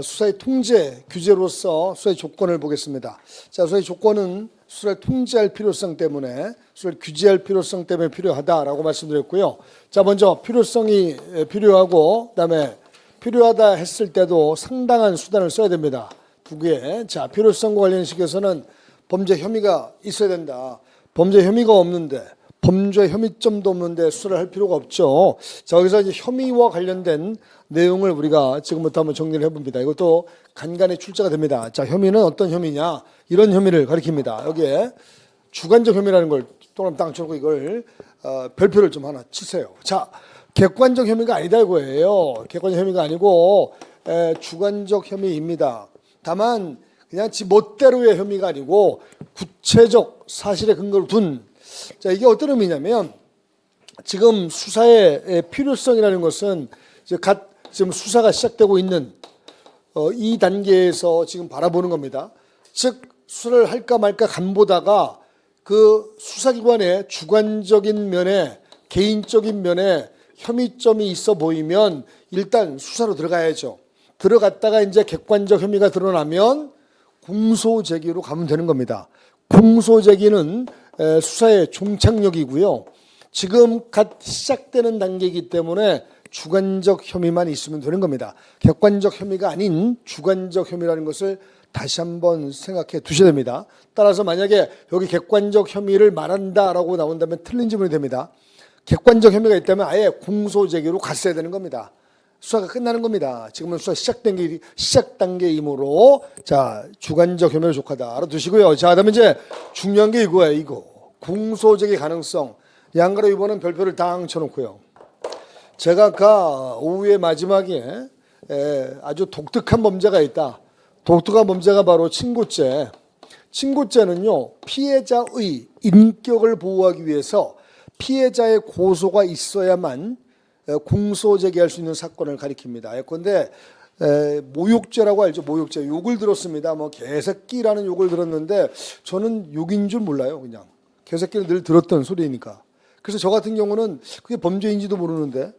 수사의 통제 규제로서 수사의 조건을 보겠습니다. 자, 수사의 조건은 수사를 통제할 필요성 때문에, 수사를 규제할 필요성 때문에 필요하다라고 말씀드렸고요. 자, 먼저 필요성이 필요하고, 그다음에 필요하다 했을 때도 상당한 수단을 써야 됩니다. 두 개. 자, 필요성과 관련식에서는 범죄 혐의가 있어야 된다. 범죄 혐의가 없는데, 범죄 혐의점도 없는데 수사를 할 필요가 없죠. 자, 여기서 이제 혐의와 관련된 내용을 우리가 지금부터 한번 정리를 해봅니다. 이것도 간간히 출제가 됩니다. 자, 혐의는 어떤 혐의냐? 이런 혐의를 가리킵니다. 여기에 주관적 혐의라는 걸 동그라미 딱 쳐놓고 이걸 별표를 좀 하나 치세요. 자, 객관적 혐의가 아니다 이거예요. 객관적 혐의가 아니고 주관적 혐의입니다. 다만 그냥 지 멋대로의 혐의가 아니고 구체적 사실의 근거를 둔. 자, 이게 어떤 의미냐면 지금 수사의 필요성이라는 것은 이제 지금 수사가 시작되고 있는 이 단계에서 지금 바라보는 겁니다. 즉 수사를 할까 말까 간보다가 그 수사기관의 주관적인 면에, 개인적인 면에 혐의점이 있어 보이면 일단 수사로 들어가야죠. 들어갔다가 이제 객관적 혐의가 드러나면 공소 제기로 가면 되는 겁니다. 공소 제기는 수사의 종착역이고요. 지금 갓 시작되는 단계이기 때문에 주관적 혐의만 있으면 되는 겁니다. 객관적 혐의가 아닌 주관적 혐의라는 것을 다시 한번 생각해 두셔야 됩니다. 따라서 만약에 여기 객관적 혐의를 말한다라고 나온다면 틀린 질문이 됩니다. 객관적 혐의가 있다면 아예 공소 제기로 갔어야 되는 겁니다. 수사가 끝나는 겁니다. 지금은 수사 시작 단계이므로 자, 주관적 혐의를 족하다 알아두시고요. 자, 그다음에 이제 중요한 게 이거예요. 이거 공소 제기 가능성. 양가로 이번은 별표를 당 쳐놓고요. 제가 아까 오후의 마지막에 아주 독특한 범죄가 있다. 독특한 범죄가 바로 친고죄. 친고죄는요, 피해자의 인격을 보호하기 위해서 피해자의 고소가 있어야만 공소 제기할 수 있는 사건을 가리킵니다. 예컨대 모욕죄라고 알죠? 모욕죄. 욕을 들었습니다. 뭐 개새끼라는 욕을 들었는데 저는 욕인 줄 몰라요. 그냥 개새끼를 늘 들었던 소리니까. 그래서 저 같은 경우는 그게 범죄인지도 모르는데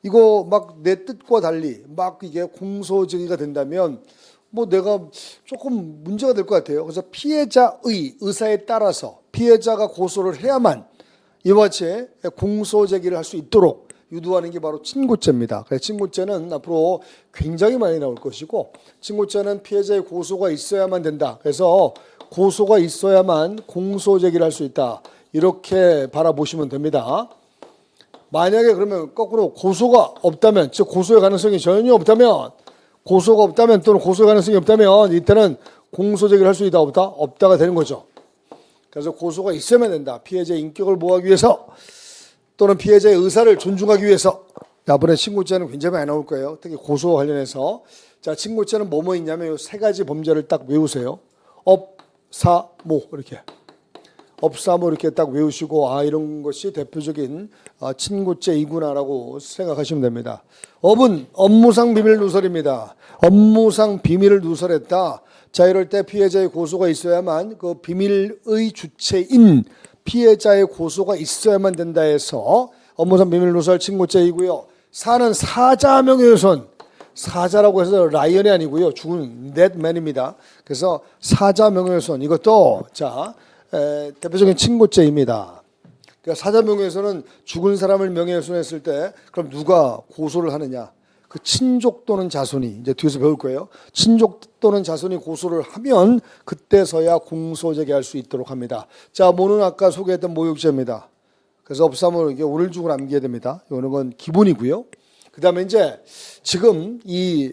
이거 막 내 뜻과 달리 막 이게 공소 제기가 된다면 뭐 내가 조금 문제가 될 것 같아요. 그래서 피해자의 의사에 따라서 피해자가 고소를 해야만 이와 같이 공소 제기를 할 수 있도록 유도하는 게 바로 친고죄입니다. 그래서 친고죄는 앞으로 굉장히 많이 나올 것이고 친고죄는 피해자의 고소가 있어야만 된다. 그래서 고소가 있어야만 공소 제기를 할 수 있다. 이렇게 바라보시면 됩니다. 만약에 그러면 거꾸로 고소가 없다면, 즉 고소의 가능성이 전혀 없다면, 고소가 없다면 또는 고소의 가능성이 없다면 이때는 공소 제기를 할 수 있다 없다? 없다가 되는 거죠. 그래서 고소가 있어야만 된다. 피해자의 인격을 보호하기 위해서 또는 피해자의 의사를 존중하기 위해서. 이번에 친고죄는 굉장히 많이 나올 거예요. 특히 고소와 관련해서. 자, 친고죄는 뭐뭐 있냐면 이 세 가지 범죄를 딱 외우세요. 업, 사, 모 이렇게. 업사모 이렇게 딱 외우시고 이런 것이 대표적인 친고죄이구나라고 생각하시면 됩니다. 업은 업무상 비밀 누설입니다. 업무상 비밀을 누설했다. 자, 이럴 때 피해자의 고소가 있어야만 그 비밀의 주체인 피해자의 고소가 있어야만 된다 해서 업무상 비밀 누설 친고죄이고요. 사는 사자 명예훼손. 사자라고 해서 라이언이 아니고요. 죽은 넷맨입니다. 그래서 사자 명예훼손 이것도 자 대표적인 친고죄입니다. 그러니까 사자 명예훼손은 죽은 사람을 명예훼손했을 때 그럼 누가 고소를 하느냐? 그 친족 또는 자손이 이제 뒤에서 배울 거예요. 친족 또는 자손이 고소를 하면 그때서야 공소 제기할 수 있도록 합니다. 자, 모는 아까 소개했던 모욕죄입니다. 그래서 업사모 이게 오늘 죽을 남겨야 됩니다. 이거는 건 기본이고요. 그다음에 이제 지금 이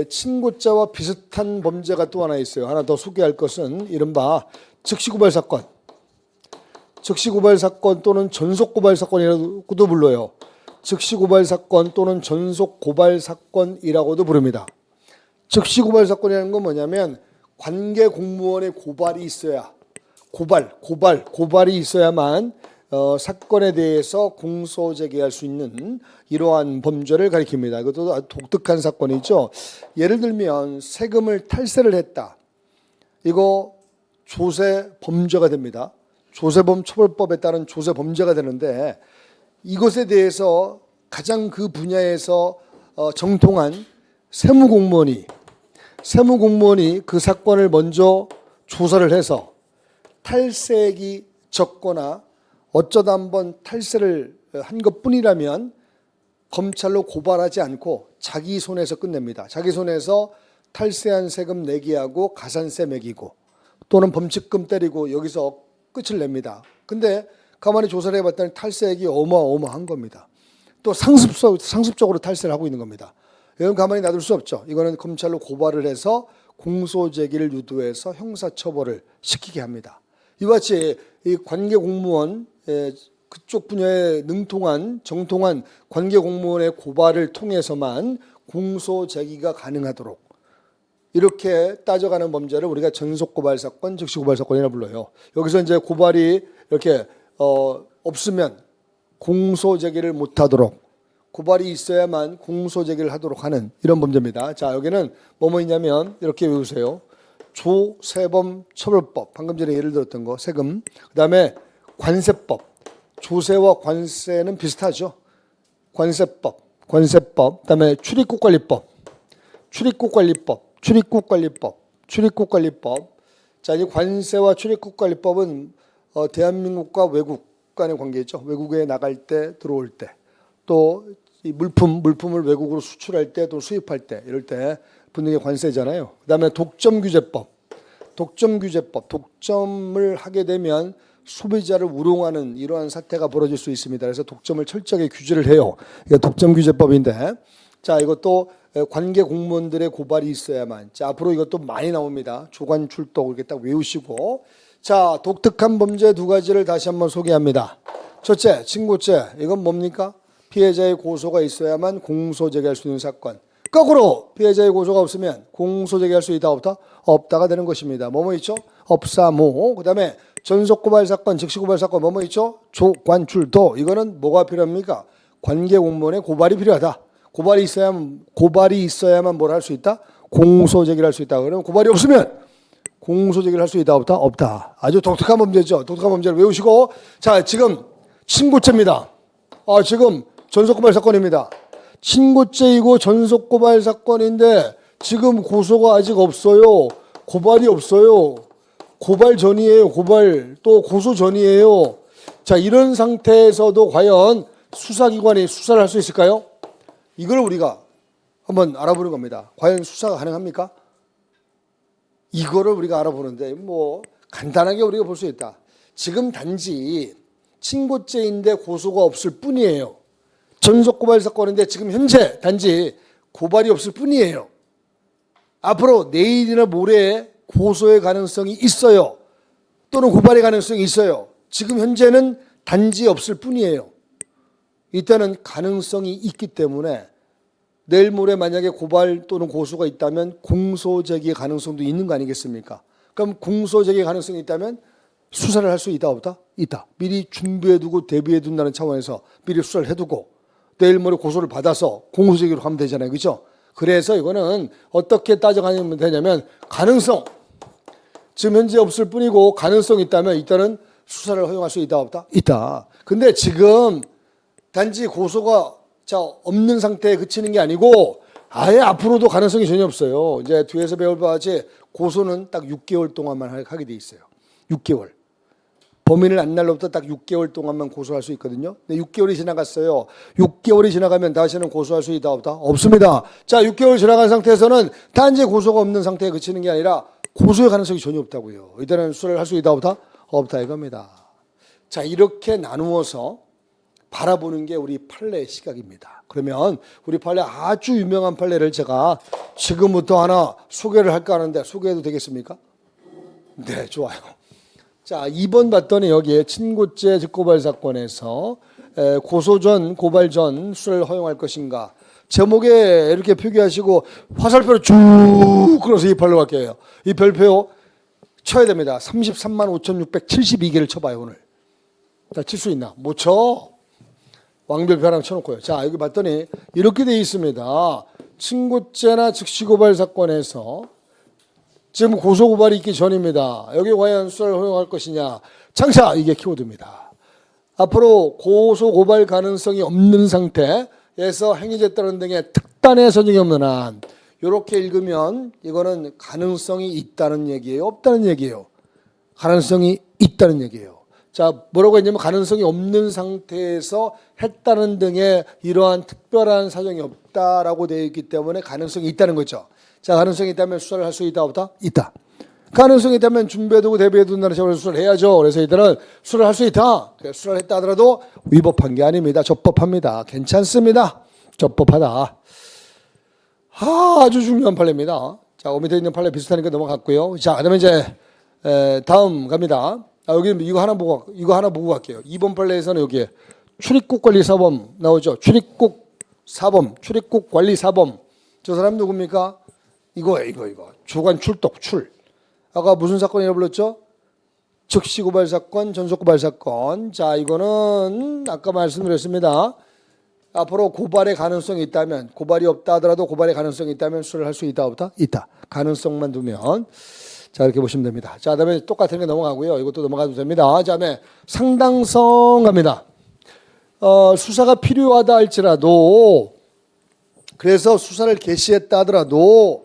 친고죄와 비슷한 범죄가 또 하나 있어요. 하나 더 소개할 것은 이른바 즉시고발 사건. 즉시고발 사건 또는 전속고발 사건이라고도 불러요. 즉시고발 사건 또는 전속고발 사건이라고도 부릅니다. 즉시고발 사건이라는 건 뭐냐면 관계 공무원의 고발이 있어야 고발이 있어야만 사건에 대해서 공소 제기할 수 있는 이러한 범죄를 가리킵니다. 이것도 아주 독특한 사건이죠. 예를 들면 세금을 탈세를 했다. 이거 조세 범죄가 됩니다. 조세범 처벌법에 따른 조세 범죄가 되는데 이것에 대해서 가장 그 분야에서 정통한 세무공무원이 그 사건을 먼저 조사를 해서 탈세액이 적거나 어쩌다 한번 탈세를 한 것뿐이라면 검찰로 고발하지 않고 자기 손에서 끝냅니다. 자기 손에서 탈세한 세금 내기하고 가산세 매기고 또는 범칙금 때리고 여기서 끝을 냅니다. 근데 가만히 조사를 해봤더니 탈세액이 어마어마한 겁니다. 또 상습적으로 탈세를 하고 있는 겁니다. 이건 가만히 놔둘 수 없죠. 이거는 검찰로 고발을 해서 공소제기를 유도해서 형사처벌을 시키게 합니다. 이와 같이 이 관계공무원 그쪽 분야에 능통한 정통한 관계공무원의 고발을 통해서만 공소제기가 가능하도록 이렇게 따져가는 범죄를 우리가 전속고발 사건, 즉시고발 사건이라 불러요. 여기서 이제 고발이 이렇게 없으면 공소제기를 못하도록 고발이 있어야만 공소제기를 하도록 하는 이런 범죄입니다. 자, 여기는 뭐뭐 있냐면 이렇게 외우세요. 조세범 처벌법, 방금 전에 예를 들었던 거 세금, 그 다음에 관세법, 조세와 관세는 비슷하죠. 관세법, 그 다음에 출입국관리법. 자, 이 관세와 출입국관리법은 대한민국과 외국 간의 관계죠. 외국에 나갈 때, 들어올 때, 또 이 물품을 외국으로 수출할 때, 또 수입할 때, 이럴 때 붙는 게 관세잖아요. 그다음에 독점규제법. 독점을 하게 되면 소비자를 우롱하는 이러한 사태가 벌어질 수 있습니다. 그래서 독점을 철저하게 규제를 해요. 이게 독점규제법인데, 자, 이것도 관계 공무원들의 고발이 있어야만. 자, 앞으로 이것도 많이 나옵니다. 조관출동 이렇게 딱 외우시고. 자, 독특한 범죄 두 가지를 다시 한번 소개합니다. 첫째, 친고죄. 이건 뭡니까? 피해자의 고소가 있어야만 공소제기할 수 있는 사건. 거꾸로 피해자의 고소가 없으면 공소제기할 수 있다 없다? 없다가 되는 것입니다. 뭐뭐 있죠? 업사모. 그다음에 전속고발 사건, 즉시고발 사건 뭐뭐 있죠? 조관출도. 이거는 뭐가 필요합니까? 관계공무원의 고발이 필요하다. 고발이 있어야만 뭘 할 수 있다? 공소제기를 할 수 있다. 그러면 고발이 없으면 공소제기를 할 수 있다 없다? 없다. 아주 독특한 범죄죠. 독특한 범죄를 외우시고, 자, 지금 친고죄입니다. 지금 전속고발 사건입니다. 친고죄이고 전속고발 사건인데 지금 고소가 아직 없어요. 고발이 없어요. 고발 전이에요. 또 고소 전이에요. 자, 이런 상태에서도 과연 수사기관이 수사를 할 수 있을까요? 이걸 우리가 한번 알아보는 겁니다. 과연 수사가 가능합니까? 이거를 우리가 알아보는데 뭐 간단하게 우리가 볼 수 있다. 지금 단지 친고죄인데 고소가 없을 뿐이에요. 전속고발 사건인데 지금 현재 단지 고발이 없을 뿐이에요. 앞으로 내일이나 모레 고소의 가능성이 있어요. 또는 고발의 가능성이 있어요. 지금 현재는 단지 없을 뿐이에요. 이때는 가능성이 있기 때문에 내일 모레 만약에 고발 또는 고소가 있다면 공소제기의 가능성도 있는 거 아니겠습니까? 그럼 공소제기의 가능성이 있다면 수사를 할 수 있다 없다? 있다. 미리 준비해두고 대비해둔다는 차원에서 미리 수사를 해두고 내일 모레 고소를 받아서 공소제기로 가면 되잖아요. 그렇죠? 그래서 이거는 어떻게 따져가면 되냐면 가능성. 지금 현재 없을 뿐이고 가능성이 있다면 일단은 수사를 허용할 수 있다 없다? 있다. 근데 지금 단지 고소가 없는 상태에 그치는 게 아니고 아예 앞으로도 가능성이 전혀 없어요. 이제 뒤에서 배울 바와 같이 고소는 딱 6개월 동안만 하게 돼 있어요. 6개월. 범인을 안 날로부터 딱 6개월 동안만 고소할 수 있거든요. 근데 6개월이 지나갔어요. 6개월이 지나가면 다시는 고소할 수 있다 없다? 없습니다. 자, 6개월 지나간 상태에서는 단지 고소가 없는 상태에 그치는 게 아니라 고소의 가능성이 전혀 없다고요. 이때는 수사를 할 수 있다 없다? 없다 이겁니다. 자, 이렇게 나누어서 바라보는 게 우리 판례의 시각입니다. 그러면 우리 판례 아주 유명한 판례를 제가 지금부터 하나 소개를 할까 하는데 소개해도 되겠습니까? 네, 좋아요. 자, 2번 봤더니 여기에 친고죄 즉고발 사건에서 고소 전, 고발 전 수사를 허용할 것인가. 제목에 이렇게 표기하시고 화살표로 쭉 끌어서 이 별로 갈게요. 이 별표 쳐야 됩니다. 33만 5,672개를 쳐봐요, 오늘. 자, 칠 수 있나? 못 쳐. 왕별표 하나 쳐놓고요. 자, 여기 봤더니 이렇게 되어 있습니다. 친고죄나 즉시고발 사건에서 지금 고소고발이 있기 전입니다. 여기 과연 수사를 허용할 것이냐. 장차 이게 키워드입니다. 앞으로 고소고발 가능성이 없는 상태에서 행위죄 따른 등의 특단의 선정이 없는 한 이렇게 읽으면 이거는 가능성이 있다는 얘기예요, 없다는 얘기예요? 가능성이 있다는 얘기예요. 자, 뭐라고 했냐면 가능성이 없는 상태에서 했다는 등의 이러한 특별한 사정이 없다라고 되어 있기 때문에 가능성이 있다는 거죠. 자, 가능성이 있다면 수사를 할 수 있다, 없다? 있다. 가능성이 있다면 준비해두고 대비해둔다는 식으로 수사를 해야죠. 그래서 이들은 수사를 할 수 있다. 수사를 했다 하더라도 위법한 게 아닙니다. 적법합니다. 괜찮습니다. 적법하다. 아주 중요한 판례입니다. 자, 밑에 있는 판례 비슷하니까 넘어갔고요. 자, 그다음에 이제 다음 갑니다. 여기 이거 하나 보고 갈게요. 2번 판례에서는 여기에 출입국 관리 사범 나오죠. 출입국 사범, 출입국 관리 사범. 저 사람 누굽니까? 이거. 주관 출독 출. 아까 무슨 사건이라고 불렀죠? 즉시 고발 사건, 전속 고발 사건. 자, 이거는 아까 말씀드렸습니다. 앞으로 고발의 가능성이 있다면, 고발이 없다 하더라도 고발의 가능성이 있다면 수사를 할 수 있다, 없다? 있다. 가능성만 두면. 자, 이렇게 보시면 됩니다. 자, 그다음에 똑같은 게 넘어가고요. 이것도 넘어가도 됩니다. 그다음에 상당성 갑니다. 수사가 필요하다 할지라도, 그래서 수사를 개시했다 하더라도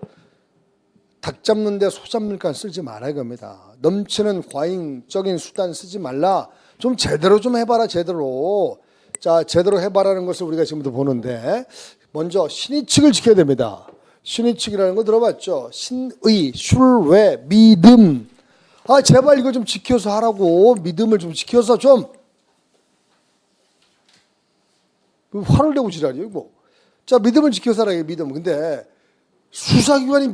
닭 잡는데 소 잡을까 쓰지 말아야 겁니다. 넘치는 과잉적인 수단 쓰지 말라. 좀 제대로 좀 해봐라, 제대로. 자, 제대로 해봐라는 것을 우리가 지금부터 보는데, 먼저 신의칙을 지켜야 됩니다. 신의칙이라는 거 들어봤죠? 신의, 신뢰, 믿음. 제발 이거 좀 지켜서 하라고. 믿음을 좀 지켜서 좀. 화를 내고 지랄이에요, 이거. 자, 믿음을 지켜서 하라, 믿음. 근데 수사기관이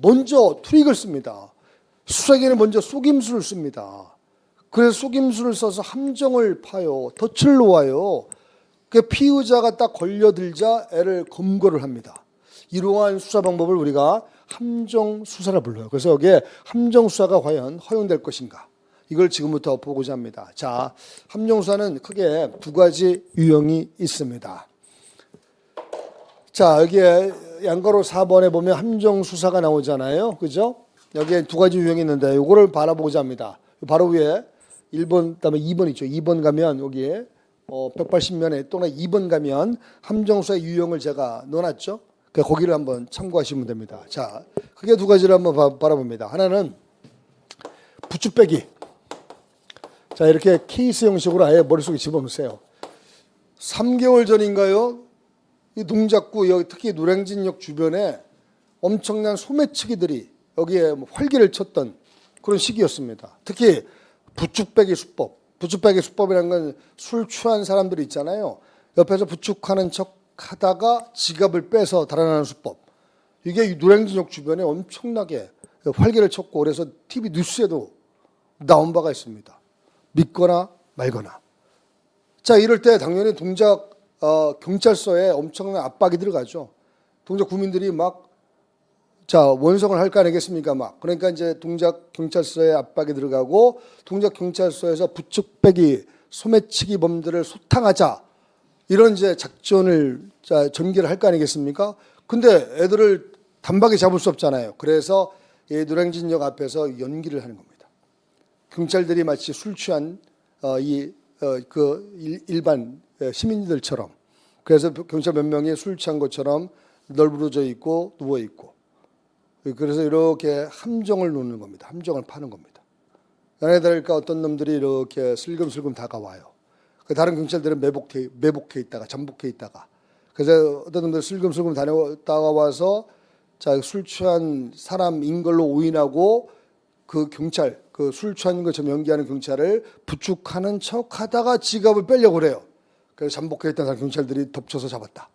먼저 트릭을 씁니다. 수사기관이 먼저 속임수를 씁니다. 그래서 속임수를 써서 함정을 파요. 덫을 놓아요. 그 피의자가 딱 걸려들자 애를 검거를 합니다. 이러한 수사 방법을 우리가 함정 수사라 불러요. 그래서 여기에 함정 수사가 과연 허용될 것인가? 이걸 지금부터 보고자 합니다. 자, 함정 수사는 크게 두 가지 유형이 있습니다. 자, 여기에 양가로 4번에 보면 함정 수사가 나오잖아요. 그죠? 여기에 두 가지 유형이 있는데 이거를 바라보고자 합니다. 바로 위에 1번, 그다음에 2번 있죠. 2번 가면 여기에 180면에 또는 2번 가면 함정 수사의 유형을 제가 넣어놨죠. 거기를 한번 참고하시면 됩니다. 자, 크게 두 가지를 한번 바라봅니다. 하나는 부추 빼기. 자, 이렇게 케이스 형식으로 아예 머릿속에 집어넣으세요. 3개월 전인가요? 이 동작구, 여기 특히 노량진역 주변에 엄청난 소매치기들이 여기에 활기를 쳤던 그런 시기였습니다. 특히 부축배기 수법. 부축배기 수법이라는 건 술 취한 사람들이 있잖아요. 옆에서 부축하는 척 하다가 지갑을 빼서 달아나는 수법. 이게 노량진역 주변에 엄청나게 활기를 쳤고 그래서 TV 뉴스에도 나온 바가 있습니다. 믿거나 말거나. 자, 이럴 때 당연히 동작 경찰서에 엄청난 압박이 들어가죠. 동작 구민들이 막 원성을 할 거 아니겠습니까? 그러니까 이제 동작 경찰서에 압박이 들어가고 동작 경찰서에서 부축배기 소매치기 범들을 소탕하자. 이런 이제 작전을 전개를 할 거 아니겠습니까? 근데 애들을 단박에 잡을 수 없잖아요. 그래서 이 노량진역 앞에서 연기를 하는 겁니다. 경찰들이 마치 술 취한 일반 시민들처럼, 그래서 경찰 몇 명이 술 취한 것처럼 널브러져 있고 누워 있고, 그래서 이렇게 함정을 놓는 겁니다. 함정을 파는 겁니다. 연애들과 어떤 놈들이 이렇게 슬금슬금 다가와요. 다른 경찰들은 매복해 있다가 잠복해 있다가, 그래서 어떤 놈들 슬금슬금 다가와서 술 취한 사람인 걸로 오인하고 그 경찰, 그 술 취한 것처럼 연기하는 경찰을 부축하는 척하다가 지갑을 빼려고 그래요. 그래서 잠복해 있던 경찰들이 덮쳐서 잡았다.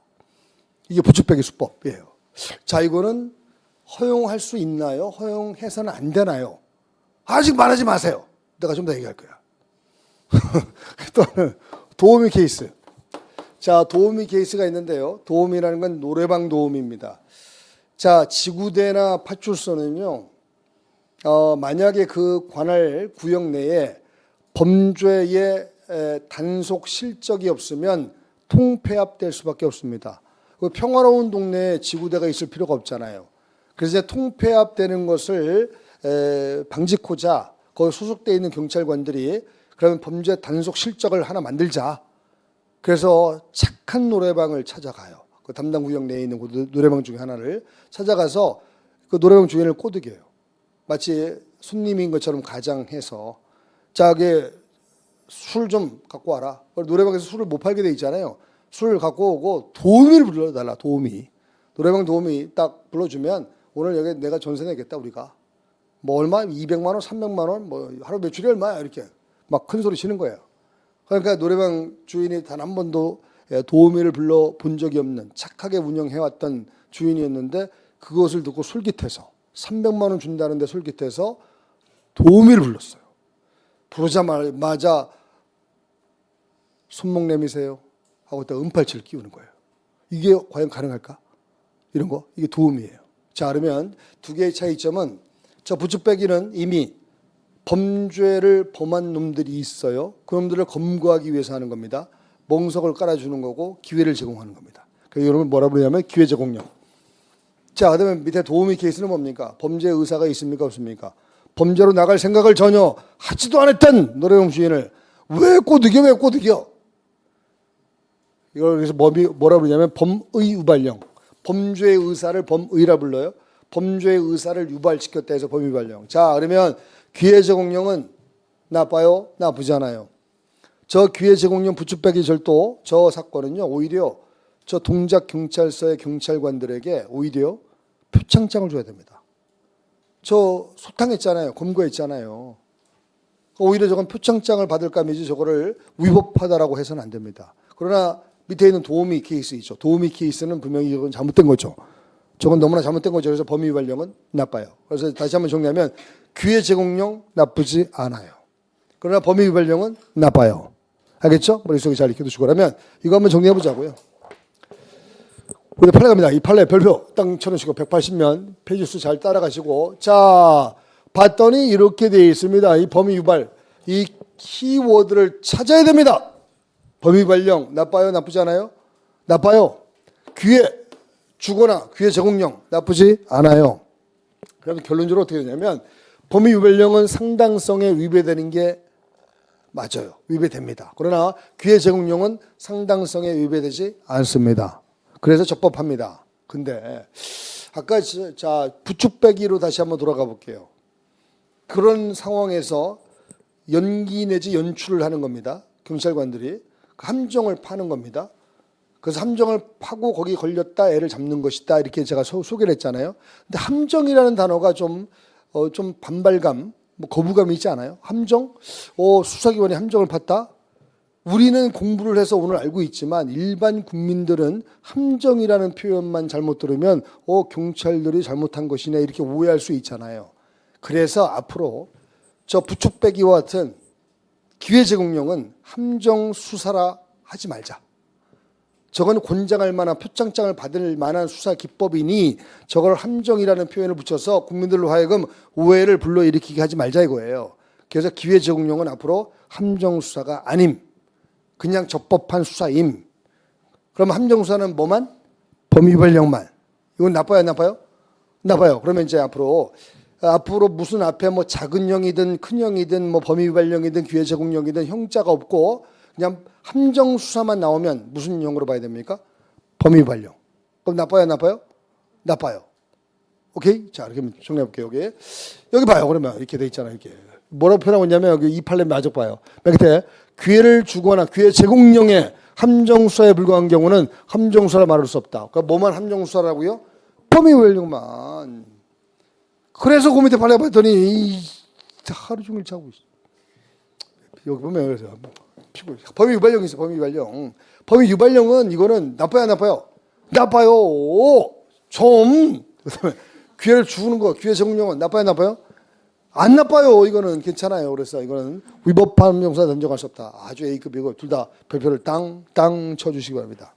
이게 부축배기 수법이에요. 자, 이거는 허용할 수 있나요? 허용해서는 안 되나요? 아직 말하지 마세요. 내가 좀 더 얘기할 거야. 또는 도우미 케이스. 자, 도우미 케이스가 있는데요. 도우미라는 건 노래방 도우미입니다. 자, 지구대나 파출소는요, 만약에 그 관할 구역 내에 범죄의 단속 실적이 없으면 통폐합될 수밖에 없습니다. 평화로운 동네에 지구대가 있을 필요가 없잖아요. 그래서 이제 통폐합되는 것을 방지코자 거기 소속되어 있는 경찰관들이 그러면 범죄 단속 실적을 하나 만들자. 그래서 착한 노래방을 찾아가요. 그 담당 구역 내에 있는 그 노래방 중에 하나를 찾아가서 그 노래방 주인을 꼬드겨요. 마치 손님인 것처럼 가장해서 자기 술 좀 갖고 와라. 노래방에서 술을 못 팔게 돼 있잖아요. 술을 갖고 오고 도우미를 불러달라. 도우미. 노래방 도우미 딱 불러주면 오늘 여기 내가 전세 내겠다 우리가. 뭐 얼마? 200만 원, 300만 원, 뭐 하루 매출이 얼마야 이렇게 막 큰 소리 치는 거예요. 그러니까 노래방 주인이 단 한 번도 도우미를 불러 본 적이 없는 착하게 운영해왔던 주인이었는데 그것을 듣고 솔깃해서 300만 원 준다는데 솔깃해서 도우미를 불렀어요. 부르자마자 손목 내미세요 하고 또 은팔치를 끼우는 거예요. 이게 과연 가능할까? 이런 거 이게 도움이에요. 자, 그러면 두 개의 차이점은 저 부추빼기는 이미 범죄를 범한 놈들이 있어요. 그 놈들을 검거하기 위해서 하는 겁니다. 멍석을 깔아주는 거고 기회를 제공하는 겁니다. 그래서 여러분 뭐라 부르냐면 기회 제공령. 자, 그다음에 밑에 도우미 케이스는 뭡니까? 범죄 의사가 있습니까? 없습니까? 범죄로 나갈 생각을 전혀 하지도 않았던 노래방 주인을 왜 꼬드겨? 이걸 그래서 뭐라 부르냐면 범의 유발령. 범죄의 의사를 범의라 불러요. 범죄의 의사를 유발시켰다 해서 범유발령. 자, 그러면 기회 제공령은 나빠요? 나쁘잖아요. 저 기회 제공령 부추빼기 절도 저 사건은요 오히려 저 동작 경찰서의 경찰관들에게 오히려 표창장을 줘야 됩니다. 저 소탕했잖아요. 검거했잖아요. 오히려 저건 표창장을 받을 감이지 저거를 위법하다라고 해서는 안 됩니다. 그러나 밑에 있는 도우미 케이스 있죠. 도우미 케이스는 분명히 이건 잘못된 거죠. 저건 너무나 잘못된 거죠. 그래서 범위위반령은 나빠요. 그래서 다시 한번 정리하면 기회 제공령 나쁘지 않아요. 그러나 범위위반령은 나빠요. 알겠죠? 머릿속에 잘 익혀두시고 그러면 이거 한번 정리해 보자고요. 우리 판례 갑니다. 이 판례 별표 딱 쳐놓으시고 180면 페이지 수 잘 따라가시고 자 봤더니 이렇게 되어 있습니다. 이 범위유발 이 키워드를 찾아야 됩니다. 범위위반령 나빠요? 나쁘지 않아요? 나빠요. 기회 주거나 기회 제공령 나쁘지 않아요. 그럼 결론적으로 어떻게 되냐면 범위위반령은 상당성에 위배되는 게 맞아요. 위배됩니다. 그러나 기회 제공령은 상당성에 위배되지 않습니다. 그래서 적법합니다. 근데 아까 자 부추빼기로 다시 한번 돌아가 볼게요. 그런 상황에서 연기 내지 연출을 하는 겁니다. 경찰관들이 함정을 파는 겁니다. 그래서 함정을 파고 거기 걸렸다 애를 잡는 것이다 이렇게 제가 소개를 했잖아요. 근데 함정이라는 단어가 좀 반발감, 뭐 거부감이 있지 않아요? 함정? 수사기관이 함정을 팠다? 우리는 공부를 해서 오늘 알고 있지만 일반 국민들은 함정이라는 표현만 잘못 들으면 경찰들이 잘못한 것이네 이렇게 오해할 수 있잖아요. 그래서 앞으로 저 부추빼기와 같은 기회 제공령은 함정 수사라 하지 말자. 저건 권장할 만한 표창장을 받을 만한 수사 기법이니 저걸 함정이라는 표현을 붙여서 국민들로 하여금 오해를 불러일으키게 하지 말자 이거예요. 그래서 기회 제공령은 앞으로 함정 수사가 아님. 그냥 적법한 수사임. 그럼 함정 수사는 뭐만? 범위위반령만. 이건 나빠요, 안 나빠요? 나빠요. 그러면 이제 앞으로 무슨 앞에 뭐 작은 형이든 큰 형이든 뭐 범위위반령이든 기회 제공령이든 형자가 없고 그냥 함정 수사만 나오면 무슨 형으로 봐야 됩니까? 범위위반령. 그럼 나빠요, 안 나빠요? 나빠요. 오케이? 자, 이렇게 정리해 볼게요. 여기 봐요. 그러면 이렇게 돼 있잖아요. 이렇게. 뭐라고 표현하고 있냐면 여기 이 판례 마저 봐요. 맨 끝에 기회를 주거나 기회 제공령에 함정수사에 불과한 경우는 함정수사라 말할 수 없다. 그러니까 뭐만 함정수사라고요? 범위위반령만. 그래서 그 밑에 판례 봤더니 하루 종일 자고 있어. 여기 보면 그래서 범위위반령이 있어. 범위위반령. 범위위반령은 이거는 나빠요, 안 나빠요? 나빠요. 좀. 그다음에 기회를 주는 거, 기회 제공령은 나빠요, 안 나빠요? 안 나빠요. 이거는 괜찮아요. 그래서 이거는 위법한 명사 단정할 수 없다. 아주 A급이고 둘 다 별표를 땅 쳐주시기 바랍니다.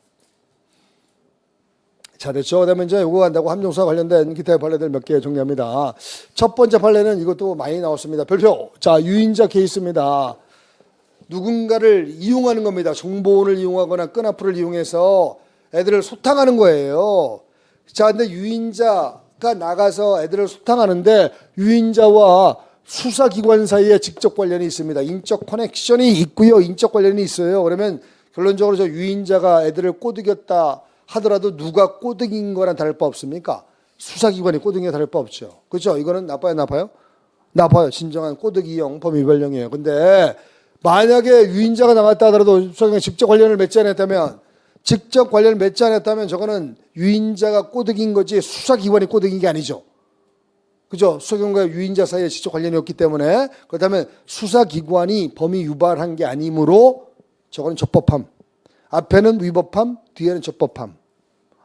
자, 됐죠? 그다음에 이제 요거 한다고 함정수사 관련된 기타의 판례들 몇 개 정리합니다. 첫 번째 판례는 이것도 많이 나왔습니다. 별표. 자, 유인자 케이스입니다. 누군가를 이용하는 겁니다. 정보원을 이용하거나 끈앞풀을 이용해서 애들을 소탕하는 거예요. 자, 근데 유인자가 나가서 애들을 소탕하는데 유인자와 수사기관 사이에 직접 관련이 있습니다. 인적 커넥션이 있고요. 인적 관련이 있어요. 그러면 결론적으로 저 유인자가 애들을 꼬드겼다 하더라도 누가 꼬드긴 거랑 다를 바 없습니까? 수사기관이 꼬드기가 다를 바 없죠. 그렇죠? 이거는 나빠요, 나빠요? 나빠요. 진정한 꼬드기형 범위위반령이에요. 근데 만약에 유인자가 나갔다 하더라도 수사기관이 직접 관련을 맺지 않았다면 저거는 유인자가 꼬드긴 거지 수사기관이 꼬드긴 게 아니죠. 그죠? 수사기관과 유인자 사이에 직접 관련이 없기 때문에 그렇다면 수사기관이 범위 유발한 게 아니므로 저거는 적법함. 앞에는 위법함, 뒤에는 적법함.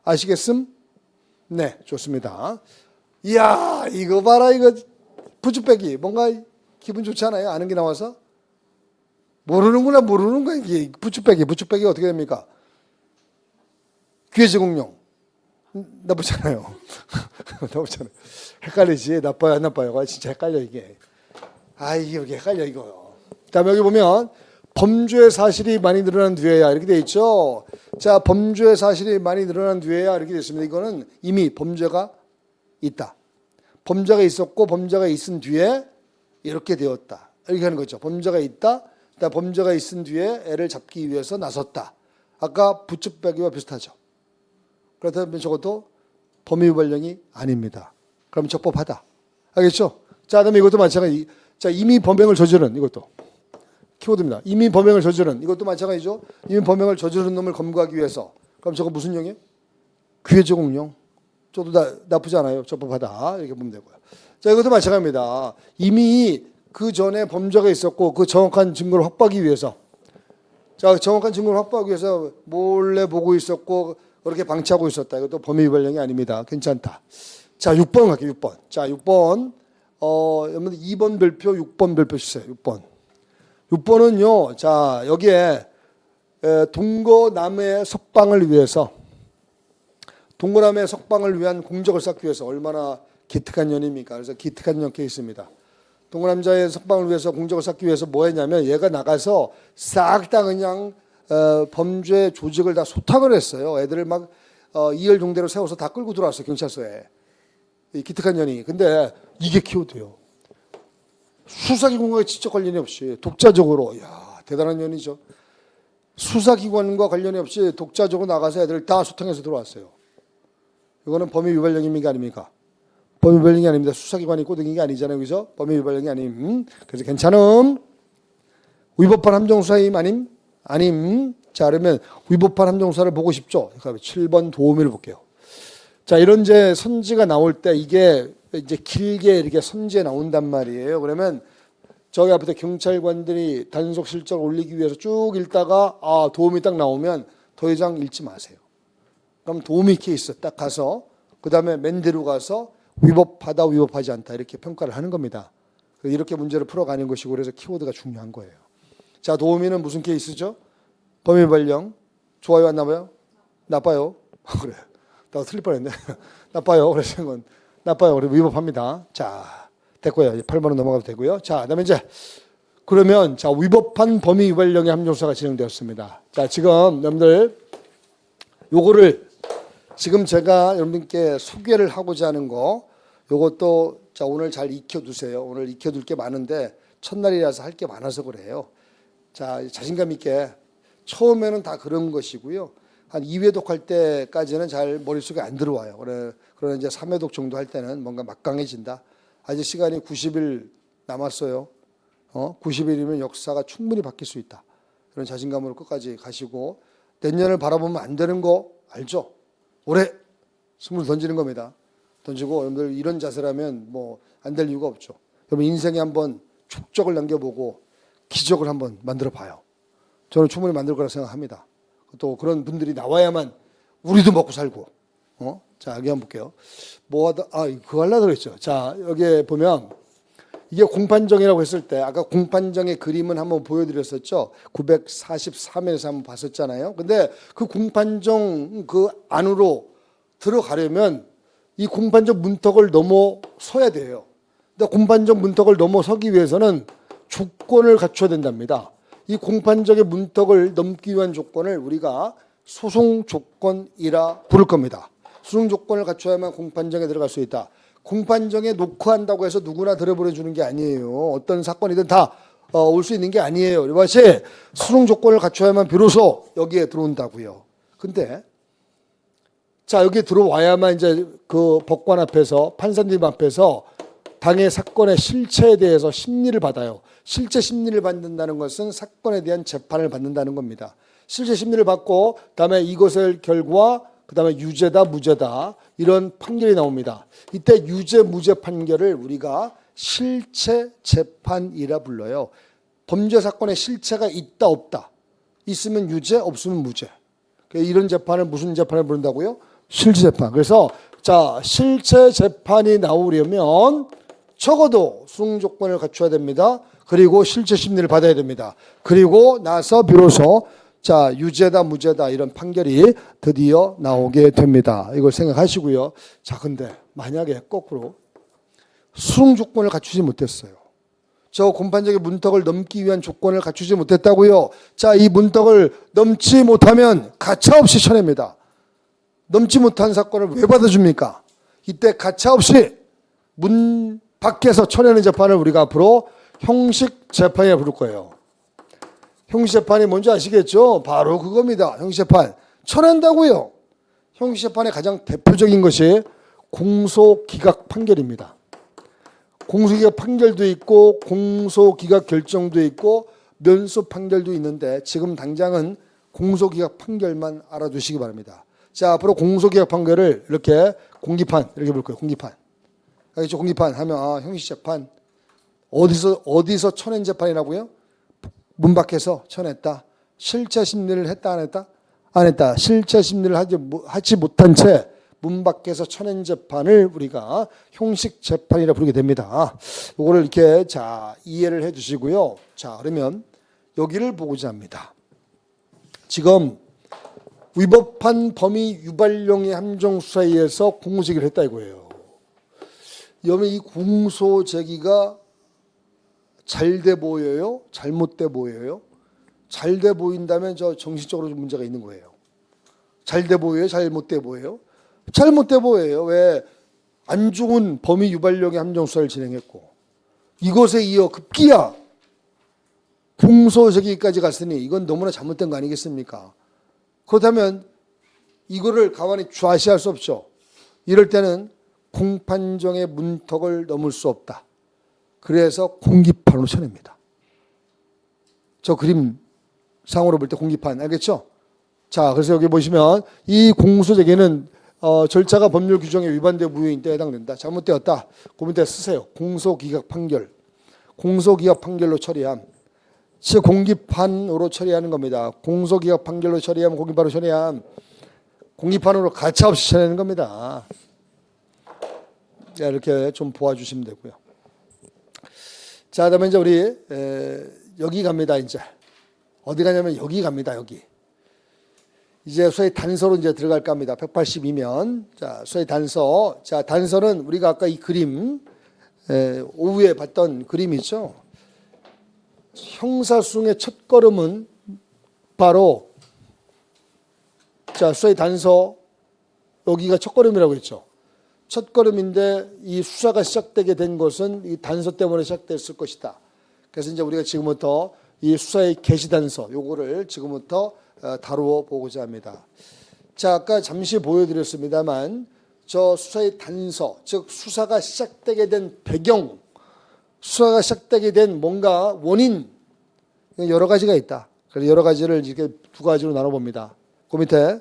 아시겠음? 네, 좋습니다. 이야, 이거 봐라, 이거 부추빼기. 뭔가 기분 좋지 않아요? 아는 게 나와서? 모르는 거야, 이게. 부추빼기 어떻게 됩니까? 기회제공용. 나쁘잖아요. 나쁘잖아요. 헷갈리지? 나빠요, 안 나빠요? 진짜 헷갈려, 이게. 이게 헷갈려, 이거. 다음에 여기 보면, 범죄 사실이 많이 늘어난 뒤에야 이렇게 돼 있죠. 자, 범죄 사실이 많이 늘어난 뒤에야 이렇게 돼 있습니다. 이거는 이미 범죄가 있다. 범죄가 있었고 범죄가 있은 뒤에 이렇게 되었다. 이렇게 하는 거죠. 범죄가 있다. 범죄가 있은 뒤에 애를 잡기 위해서 나섰다. 아까 부추빼기와 비슷하죠. 그렇다면 저것도 범위위반령이 아닙니다. 그럼 적법하다. 알겠죠? 자, 그다음에 이것도 마찬가지. 자, 이미 범행을 저지른 이것도. 키워드입니다. 이미 범행을 저지른 이것도 마찬가지죠. 이미 범행을 저지른 놈을 검거하기 위해서. 그럼 저거 무슨 용이에요? 기회제공용. 저도 나쁘지 않아요. 적법하다. 이렇게 보면 되고요. 자, 이것도 마찬가지입니다. 이미 그 전에 범죄가 있었고 그 정확한 증거를 확보하기 위해서. 자, 정확한 증거를 확보하기 위해서 몰래 보고 있었고 그렇게 방치하고 있었다. 이것도 범위위반령이 아닙니다. 괜찮다. 자, 6번 갈게요. 6번. 자, 6번. 여러분 2번 별표, 6번 별표 주세요. 6번. 6번은요, 자, 여기에 동거남의 석방을 위해서, 동거남의 석방을 위한 공적을 쌓기 위해서 얼마나 기특한 년입니까? 그래서 기특한 년 케이스입니다. 동거남자의 석방을 위해서 공적을 쌓기 위해서 뭐 했냐면 얘가 나가서 싹 다 그냥 범죄 조직을 다 소탕을 했어요. 애들을 막 이열종대로 세워서 다 끌고 들어왔어요. 경찰서에. 이 기특한 년이. 근데 이게 키워드예요. 수사기관과 직접 관련이 없이 독자적으로, 이야, 대단한 년이죠. 수사기관과 관련이 없이 독자적으로 나가서 애들 다 소탕해서 들어왔어요. 이거는 범위위반령입니까 아닙니까? 범위위반령이 아닙니다. 수사기관이 꼬드긴 게 아니잖아요. 그죠? 범위위반령이 아님. 그래서 괜찮음. 위법한 함정수사임 아님? 아님. 자, 그러면 위법한 함정수사를 보고 싶죠? 그러면 7번 도우미를 볼게요. 자, 이런 이제 선지가 나올 때 이게 이제 길게 이렇게 선지에 나온단 말이에요. 그러면 저기 앞에 경찰관들이 단속 실적을 올리기 위해서 쭉 읽다가 도우미 딱 나오면 더 이상 읽지 마세요. 그럼 도우미 케이스 딱 가서 그 다음에 맨 뒤로 가서 위법하다 위법하지 않다 이렇게 평가를 하는 겁니다. 이렇게 문제를 풀어가는 것이고 그래서 키워드가 중요한 거예요. 자, 도우미는 무슨 케이스죠? 범위위반령. 좋아요 안 나빠요? 나빠요. 그래요. 나 틀릴 뻔했네. 나빠요. 그래서 이건 나빠요. 그래서 위법합니다. 자, 됐고요. 8번은 넘어가도 되고요. 자, 그다음에 이제 그러면 자, 위법한 범위위반령의 함정수사가 진행되었습니다. 자, 지금 여러분들 요거를 지금 제가 여러분께 소개를 하고자 하는 거 요것도 자, 오늘 잘 익혀두세요. 오늘 익혀둘 게 많은데 첫날이라서 할 게 많아서 그래요. 자, 자신감 있게 처음에는 다 그런 것이고요. 한 2회독 할 때까지는 잘 머릿속에 안 들어와요. 그러나 이제 3회독 정도 할 때는 뭔가 막강해진다. 아직 시간이 90일 남았어요. 90일이면 역사가 충분히 바뀔 수 있다. 그런 자신감으로 끝까지 가시고 내년을 바라보면 안 되는 거 알죠? 올해 스물 던지는 겁니다. 던지고 여러분들 이런 자세라면 뭐 안 될 이유가 없죠. 여러분 인생에 한번 축적을 남겨보고 기적을 한번 만들어 봐요. 저는 충분히 만들 거라 생각합니다. 또 그런 분들이 나와야만 우리도 먹고 살고. 자, 여기 한번 볼게요. 뭐 하다, 그거 하려고 그랬죠. 자, 여기 보면 이게 공판정이라고 했을 때 아까 공판정의 그림은 한번 보여드렸었죠. 943에서 한번 봤었잖아요. 근데 그 공판정 그 안으로 들어가려면 이 공판정 문턱을 넘어서야 돼요. 근데 공판정 문턱을 넘어서기 위해서는 조건을 갖춰야 된답니다. 이 공판정의 문턱을 넘기 위한 조건을 우리가 소송 조건이라 부를 겁니다. 소송 조건을 갖춰야만 공판정에 들어갈 수 있다. 공판정에 놓고 한다고 해서 누구나 들어보내주는 게 아니에요. 어떤 사건이든 다 올 수 있는 게 아니에요. 이것이 소송 조건을 갖춰야만 비로소 여기에 들어온다고요. 근데 자, 여기 들어와야만 이제 그 법관 앞에서, 판사님 앞에서 당의 사건의 실체에 대해서 심리를 받아요. 실체 심리를 받는다는 것은 사건에 대한 재판을 받는다는 겁니다. 실체 심리를 받고 그다음에 이것의 결과, 그다음에 유죄다 무죄다 이런 판결이 나옵니다. 이때 유죄 무죄 판결을 우리가 실체 재판이라 불러요. 범죄 사건의 실체가 있다 없다. 있으면 유죄, 없으면 무죄. 이런 재판을 무슨 재판을 부른다고요? 실체 재판. 그래서 자, 실체 재판이 나오려면 적어도 수능 조건을 갖춰야 됩니다. 그리고 실체 심리를 받아야 됩니다. 그리고 나서 비로소 자, 유죄다 무죄다 이런 판결이 드디어 나오게 됩니다. 이걸 생각하시고요. 자, 근데 만약에 거꾸로 수능 조건을 갖추지 못했어요. 저 공판장의 문턱을 넘기 위한 조건을 갖추지 못했다고요. 자, 이 문턱을 넘지 못하면 가차없이 쳐냅니다. 넘지 못한 사건을 왜 받아줍니까? 이때 가차없이 문 밖에서 쳐내는 재판을 우리가 앞으로 형식 재판이라 부를 거예요. 형식 재판이 뭔지 아시겠죠? 바로 그겁니다. 형식 재판. 쳐낸다고요. 형식 재판의 가장 대표적인 것이 공소기각 판결입니다. 공소기각 판결도 있고 공소기각 결정도 있고 면소 판결도 있는데 지금 당장은 공소기각 판결만 알아두시기 바랍니다. 자, 앞으로 공소기각 판결을 이렇게 공기판 이렇게 볼 거예요. 공기판. 알겠죠? 공기판 하면 형식 재판 어디서 쳐낸 재판이라고요? 문 밖에서 쳐냈다. 실체 심리를 했다 안 했다? 안 했다. 실체 심리를 하지 못한 채 문 밖에서 쳐낸 재판을 우리가 형식 재판이라 부르게 됩니다. 이거를 이렇게 자 이해를 해주시고요. 자, 그러면 여기를 보고자 합니다. 지금 위법한 범위 유발령의 함정 수사에 의해서 공소제기를 했다 이거예요. 그러면 이 공소제기가 잘 돼 보여요? 잘못돼 보여요? 잘 돼 보인다면 저 정신적으로 좀 문제가 있는 거예요. 잘 돼 보여요? 잘못돼 보여요? 잘못돼 보여요. 왜? 안 좋은 범위 유발령의 함정수사를 진행했고 이것에 이어 급기야 공소제기까지 갔으니 이건 너무나 잘못된 거 아니겠습니까? 그렇다면 이거를 가만히 좌시할 수 없죠. 이럴 때는 공판정의 문턱을 넘을 수 없다. 그래서 공기판으로 쳐냅니다. 저 그림 상으로 볼 때 공기판 알겠죠? 자, 그래서 여기 보시면 이 공소제기는 절차가 법률 규정에 위반돼 무효인 때 해당된다. 잘못되었다. 그 밑에 쓰세요. 공소기각 판결. 공소기각 판결로 처리함. 즉 공기판으로 처리하는 겁니다. 공소기각 판결로 처리함, 공기판으로 처리함. 공기판으로 가차없이 처리하는 겁니다. 자, 이렇게 좀 보아주시면 되고요. 자, 그다음에 이제 우리 여기 갑니다. 이제 어디 가냐면 여기 갑니다. 여기. 이제 소위 단서로 이제 들어갈까 합니다. 182면. 자, 소위 단서. 자, 단서는 우리가 아까 이 그림, 오후에 봤던 그림이 있죠. 형사소송의 첫 걸음은 바로, 자, 소위 단서, 여기가 첫 걸음이라고 했죠. 첫 걸음인데 이 수사가 시작되게 된 것은 이 단서 때문에 시작됐을 것이다. 그래서 이제 우리가 지금부터 이 수사의 개시 단서, 요거를 지금부터 다루어 보고자 합니다. 자, 아까 잠시 보여드렸습니다만 저 수사의 단서, 즉 수사가 시작되게 된 배경, 수사가 시작되게 된 뭔가 원인, 여러 가지가 있다. 그래서 여러 가지를 이렇게 두 가지로 나눠봅니다. 그 밑에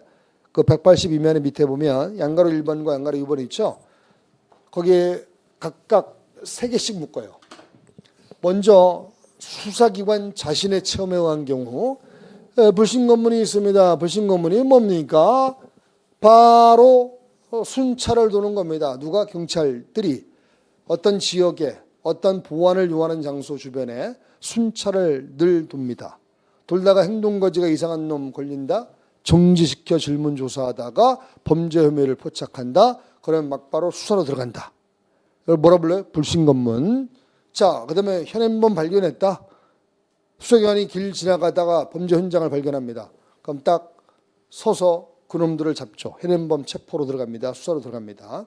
그 182면의 밑에 보면 양가로 1번과 양가로 2번이 있죠. 거기에 각각 3개씩 묶어요. 먼저 수사기관 자신의 체험에 의한 경우 불신검문이 있습니다. 불신검문이 뭡니까? 바로 순찰을 도는 겁니다. 누가? 경찰들이 어떤 지역에 어떤 보안을 요하는 장소 주변에 순찰을 늘 돕니다. 돌다가 행동거지가 이상한 놈 걸린다. 정지시켜 질문 조사하다가 범죄 혐의를 포착한다. 그러면 막바로 수사로 들어간다. 이걸 뭐라 불러요? 불신검문. 자, 그 다음에 현행범 발견했다. 수사기관이 길 지나가다가 범죄 현장을 발견합니다. 그럼 딱 서서 그놈들을 잡죠. 현행범 체포로 들어갑니다. 수사로 들어갑니다.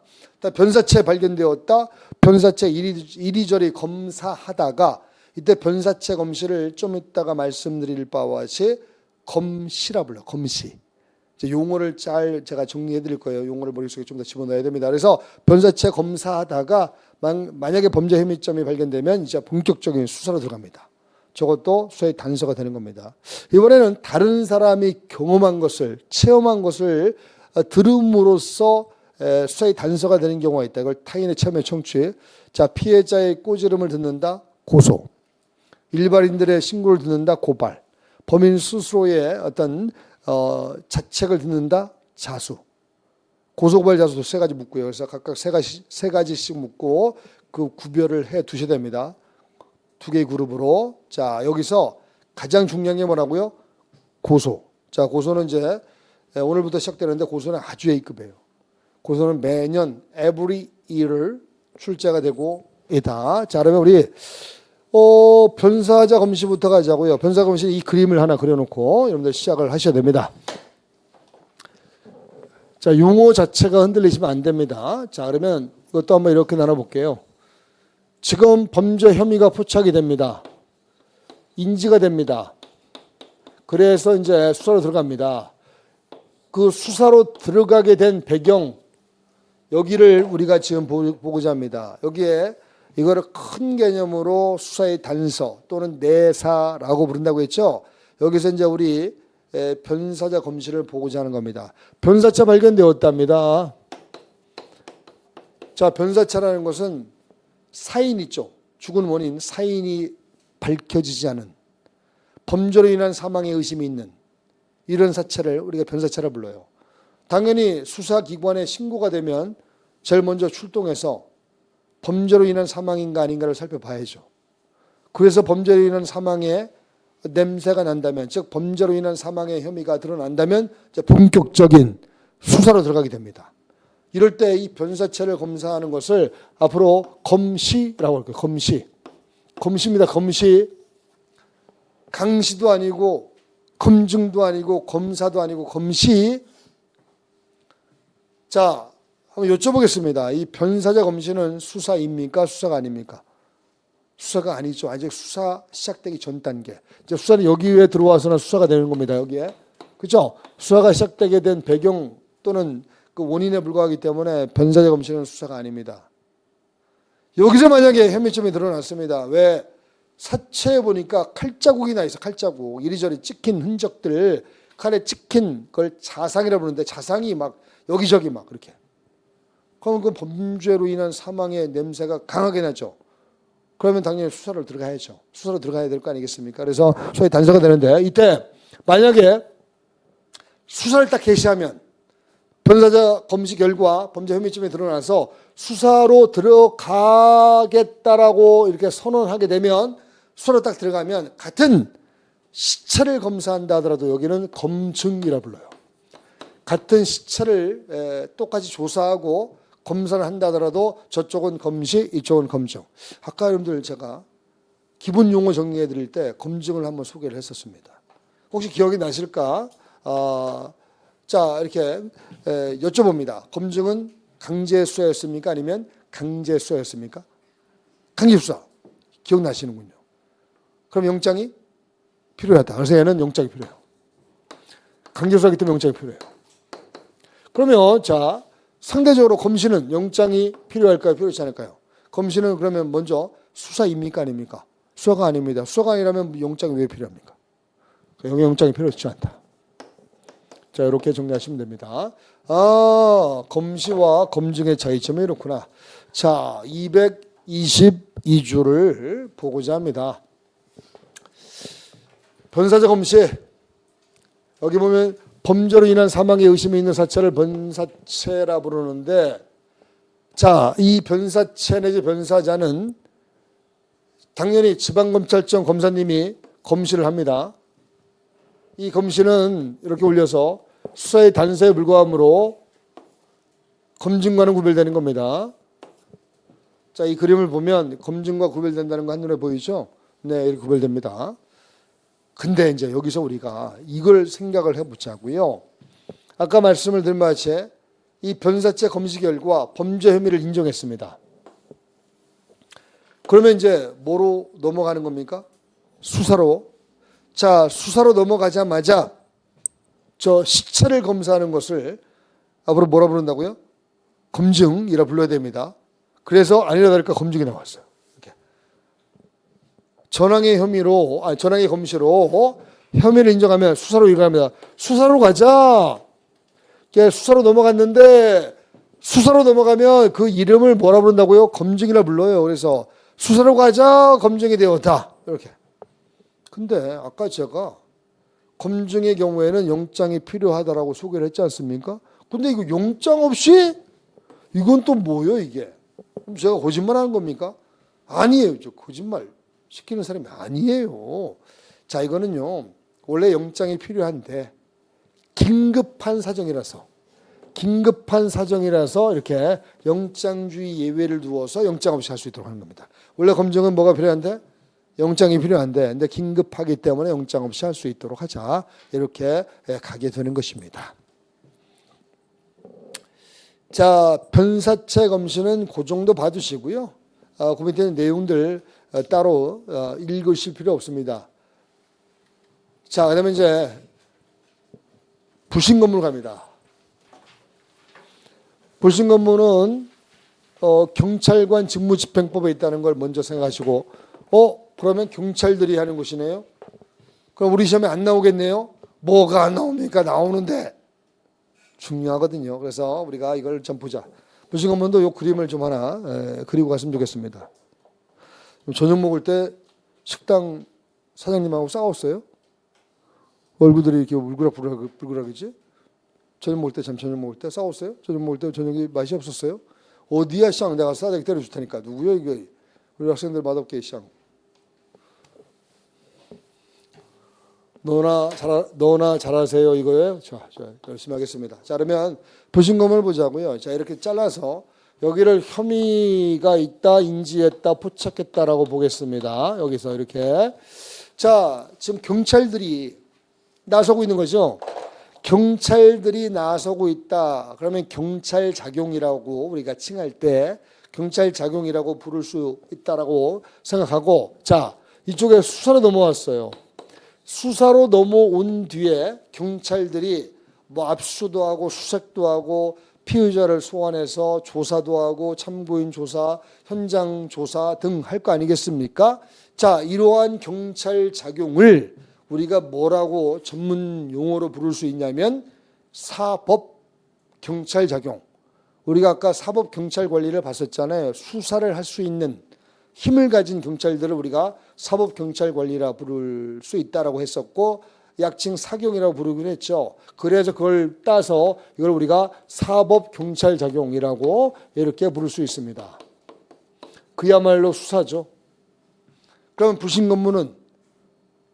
변사체 발견되었다. 변사체 이리저리 검사하다가 이때 변사체 검시를 좀 이따가 말씀드릴 바와 같이 검시라 불러요. 검시. 이제 용어를 잘 제가 정리해 드릴 거예요. 용어를 머릿속에 좀 더 집어넣어야 됩니다. 그래서 변사체 검사하다가 만약에 범죄 혐의점이 발견되면 이제 본격적인 수사로 들어갑니다. 저것도 수사의 단서가 되는 겁니다. 이번에는 다른 사람이 경험한 것을, 체험한 것을 들음으로써 수사의 단서가 되는 경우가 있다. 이걸 타인의 체험의 청취. 자, 피해자의 꼬지름을 듣는다, 고소. 일반인들의 신고를 듣는다, 고발. 범인 스스로의 어떤 자책을 듣는다, 자수. 고소고발 자수도 세 가지 묻고요. 그래서 각각 세 가지씩 묻고 그 구별을 해 두셔야 됩니다. 두 개의 그룹으로. 자, 여기서 가장 중요한 게 뭐라고요? 고소. 자, 고소는 이제 오늘부터 시작되는데 고소는 아주 A급이에요. 고소는 매년 every year 출제가 되고 있다. 자, 그러면 우리 변사자 검시부터 가자고요. 변사자 검시 이 그림을 하나 그려놓고 여러분들 시작을 하셔야 됩니다. 자, 용어 자체가 흔들리시면 안 됩니다. 자, 그러면 이것도 한번 이렇게 나눠볼게요. 지금 범죄 혐의가 포착이 됩니다. 인지가 됩니다. 그래서 이제 수사로 들어갑니다. 그 수사로 들어가게 된 배경, 여기를 우리가 지금 보고자 합니다. 여기에 이거를 큰 개념으로 수사의 단서 또는 내사라고 부른다고 했죠. 여기서 이제 우리 변사자 검시를 보고자 하는 겁니다. 변사차 발견되었답니다. 자, 변사차라는 것은 사인 있죠. 죽은 원인, 사인이 밝혀지지 않은 범죄로 인한 사망의 의심이 있는 이런 사체를 우리가 변사차라 불러요. 당연히 수사기관에 신고가 되면 제일 먼저 출동해서 범죄로 인한 사망인가 아닌가를 살펴봐야죠. 그래서 범죄로 인한 사망의 냄새가 난다면, 즉 범죄로 인한 사망의 혐의가 드러난다면 이제 본격적인 수사로 들어가게 됩니다. 이럴 때 이 변사체를 검사하는 것을 앞으로 검시라고 할게요. 검시. 검시입니다. 검시. 강시도 아니고 검증도 아니고 검사도 아니고 검시. 자, 한번 여쭤보겠습니다. 이 변사자 검시는 수사입니까? 수사가 아닙니까? 수사가 아니죠. 아직 수사 시작되기 전 단계. 이제 수사는 여기에 들어와서는 수사가 되는 겁니다. 여기에. 그렇죠? 수사가 시작되게 된 배경 또는 그 원인에 불과하기 때문에 변사자 검시는 수사가 아닙니다. 여기서 만약에 혐의점이 드러났습니다. 왜? 사체에 보니까 칼자국이 나 있어. 칼자국. 이리저리 찍힌 흔적들, 칼에 찍힌 걸 자상이라고 부르는데 자상이 막 여기저기 막 그렇게. 그럼 그 범죄로 인한 사망의 냄새가 강하게 나죠. 그러면 당연히 수사를 들어가야죠. 수사로 들어가야 될 거 아니겠습니까? 그래서 소위 단서가 되는데 이때 만약에 수사를 딱 개시하면 변사자 검시 결과 범죄 혐의점이 드러나서 수사로 들어가겠다라고 이렇게 선언하게 되면 수사로 딱 들어가면 같은 시체를 검사한다 하더라도 여기는 검증이라 불러요. 같은 시체를 똑같이 조사하고 검사를 한다 하더라도 저쪽은 검시, 이쪽은 검증. 아까 여러분들 제가 기본 용어 정리해 드릴 때 검증을 한번 소개를 했었습니다. 혹시 기억이 나실까? 자, 이렇게 여쭤봅니다. 검증은 강제수사였습니까? 아니면 강제수사였습니까? 강제수사. 기억나시는군요. 그럼 영장이 필요하다. 그래서 얘는 영장이 필요해요. 강제수사이기 때문에 영장이 필요해요. 그러면 자, 상대적으로 검시는 영장이 필요할까요? 필요하지 않을까요? 검시는 그러면 먼저 수사입니까? 아닙니까? 수사가 아닙니다. 수사가 아니라면 영장이 왜 필요합니까? 여기 영장이 필요하지 않다. 자, 이렇게 정리하시면 됩니다. 검시와 검증의 차이점이 이렇구나. 자, 222주를 보고자 합니다. 변사자 검시. 여기 보면 범죄로 인한 사망의 의심이 있는 사체를 변사체라 부르는데, 자, 이 변사체 내지 변사자는 당연히 지방검찰청 검사님이 검시를 합니다. 이 검시는 이렇게 올려서 수사의 단서에 불과하므로 검증과는 구별되는 겁니다. 자, 이 그림을 보면 검증과 구별된다는 거 한눈에 보이죠? 네, 이렇게 구별됩니다. 근데 이제 여기서 우리가 이걸 생각을 해보자고요. 아까 말씀을 드린 바와 같이 이 변사체 검시 결과 범죄 혐의를 인정했습니다. 그러면 이제 뭐로 넘어가는 겁니까? 수사로. 자, 수사로 넘어가자마자 저 시체를 검사하는 것을 앞으로 뭐라 부른다고요? 검증이라 불러야 됩니다. 그래서 아니라 다를까 검증이 나왔어요. 이렇게. 전항의 검시로 혐의를 인정하면 수사로 이관합니다. 수사로 가자. 수사로 넘어갔는데 수사로 넘어가면 그 이름을 뭐라 부른다고요? 검증이라 불러요. 그래서 수사로 가자. 검증이 되었다. 이렇게. 근데 아까 제가 검증의 경우에는 영장이 필요하다라고 소개를 했지 않습니까? 근데 이거 영장 없이 이건 또 뭐예요 이게? 그럼 제가 거짓말하는 겁니까? 아니에요. 저 거짓말 시키는 사람이 아니에요. 자, 이거는요 원래 영장이 필요한데 긴급한 사정이라서 이렇게 영장주의 예외를 두어서 영장 없이 할 수 있도록 하는 겁니다. 원래 검증은 뭐가 필요한데? 영장이 필요한데 근데 긴급하기 때문에 영장 없이 할 수 있도록 하자. 이렇게 가게 되는 것입니다. 자, 변사체 검시는 그 정도 봐두시고요. 그 밑에 내용들 따로 읽으실 필요 없습니다. 자, 그다음에 이제 부신 건물 갑니다. 부신 건물은 경찰관 직무집행법에 있다는 걸 먼저 생각하시고, 그러면 경찰들이 하는 것이네요. 그럼 우리 시험에 안 나오겠네요. 뭐가 안 나옵니까? 나오는데 중요하거든요. 그래서 우리가 이걸 좀 보자. 부신 건물도 이 그림을 좀 하나 그리고 갔으면 좋겠습니다. 저녁 먹을 때 식당 사장님하고 싸웠어요. 얼굴들이 이렇게 울그락불그락이지. 저녁 먹을 때 싸웠어요. 저녁 먹을 때 저녁이 맛이 없었어요. 어디야 쌍 내가 싸대기 때려줄 테니까. 누구야 이게. 우리 학생들 맛없게 쌍. 너나 잘하세요 이거예요. 자, 열심히 하겠습니다. 자, 그러면 부신 건물 보자고요. 자, 이렇게 잘라서 여기를 혐의가 있다, 인지했다, 포착했다라고 보겠습니다. 여기서 이렇게. 자, 지금 경찰들이 나서고 있는 거죠. 경찰들이 나서고 있다. 그러면 경찰작용이라고 우리가 칭할 때 경찰작용이라고 부를 수 있다라고 생각하고, 자, 이쪽에 수사로 넘어왔어요. 수사로 넘어온 뒤에 경찰들이 뭐 압수도 하고 수색도 하고 피의자를 소환해서 조사도 하고 참고인 조사, 현장 조사 등 할 거 아니겠습니까? 자, 이러한 경찰 작용을 우리가 뭐라고 전문 용어로 부를 수 있냐면 사법 경찰 작용. 우리가 아까 사법 경찰 관리를 봤었잖아요. 수사를 할 수 있는 힘을 가진 경찰들을 우리가 사법 경찰 관리라 부를 수 있다라고 했었고, 약칭 사경이라고 부르기로 했죠. 그래서 그걸 따서 이걸 우리가 사법 경찰 작용이라고 이렇게 부를 수 있습니다. 그야말로 수사죠. 그러면 부신 건물은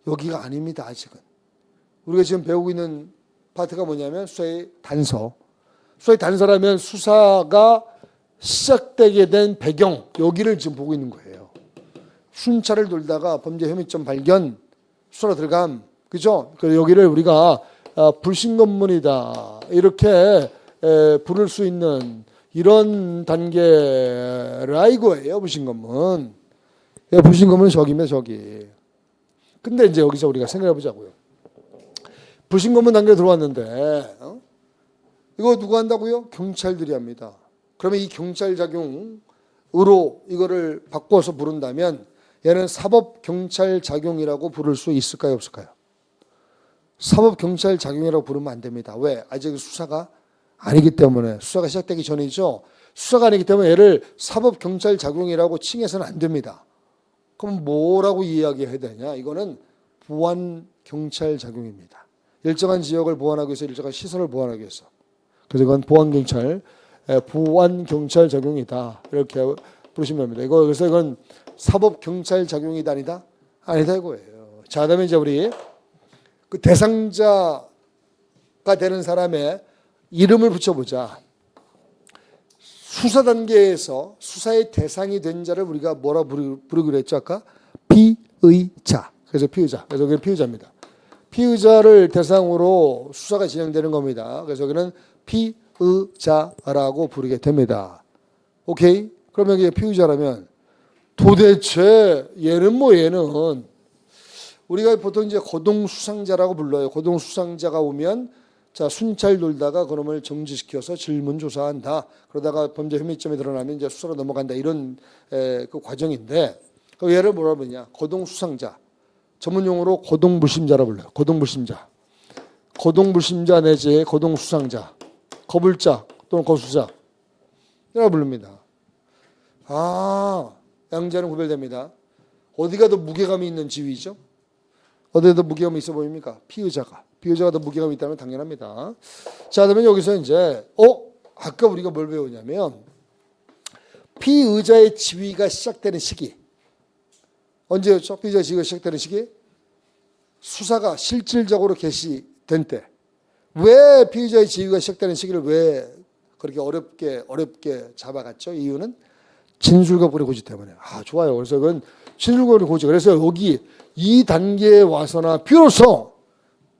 여기가 아닙니다. 아직은 우리가 지금 배우고 있는 파트가 뭐냐면 수사의 단서. 수사의 단서라면 수사가 시작되게 된 배경, 여기를 지금 보고 있는 거예요. 순찰을 돌다가 범죄 혐의점 발견, 수사로 들어감, 그죠? 그래서 여기를 우리가 불신 건물이다 이렇게 부를 수 있는 이런 단계라 이거예요. 불신 건물. 불신 건물은 저기입니다. 저기. 근데 이제 여기서 우리가 생각해 보자고요. 불신 건물 단계에 들어왔는데 이거 누가 한다고요? 경찰들이 합니다. 그러면 이 경찰 작용으로 이거를 바꿔서 부른다면 얘는 사법 경찰 작용이라고 부를 수 있을까요, 없을까요? 사법 경찰 작용이라고 부르면 안 됩니다. 왜? 아직 수사가 아니기 때문에. 수사가 시작되기 전이죠. 수사가 아니기 때문에 얘를 사법 경찰 작용이라고 칭해서는 안 됩니다. 그럼 뭐라고 이야기해야 되냐? 이거는 보안 경찰 작용입니다. 일정한 지역을 보안하기 위해서, 일정한 시설을 보안하기 위해서. 그래서 이건 보안 경찰 작용이다. 이렇게 부르시면 됩니다. 그래서 이건 사법 경찰 작용이다 아니다? 아니다 이거예요. 자, 그다음에 이제 우리 그 대상자가 되는 사람의 이름을 붙여보자. 수사 단계에서 수사의 대상이 된 자를 우리가 뭐라 부르기로 했죠 아까? 피의자. 그래서 피의자. 그래서 여기는 피의자입니다. 피의자를 대상으로 수사가 진행되는 겁니다. 그래서 여기는 피의자라고 부르게 됩니다. 오케이? 그러면 이게 피의자라면 도대체 얘는 우리가 보통 이제 고동수상자라고 불러요. 고동수상자가 오면 자, 순찰 돌다가 그놈을 정지시켜서 질문 조사한다. 그러다가 범죄 혐의점이 드러나면 이제 수사로 넘어간다. 이런 그 과정인데, 그 얘를 뭐라 부르냐? 거동수상자. 전문용어로 거동불심자라 불러요. 거동불심자. 거동불심자 내지 거동수상자. 거불자 또는 거수자. 이라고 부릅니다. 아, 양자는 구별됩니다. 어디가 더 무게감이 있는 지위죠? 어디가 더 무게감이 있어 보입니까? 피의자가. 피의자가 더 무게감이 있다면 당연합니다. 자, 그러면 여기서 이제 아까 우리가 뭘 배우냐면 피의자의 지위가 시작되는 시기. 언제였죠? 피의자의 지위가 시작되는 시기? 수사가 실질적으로 개시된 때. 왜 피의자의 지위가 시작되는 시기를 왜 그렇게 어렵게 잡아갔죠? 이유는 진술거부의 고지 때문에. 아, 좋아요. 그래서 그건 진술거부의 고지. 그래서 여기 이 단계에 와서나 비로소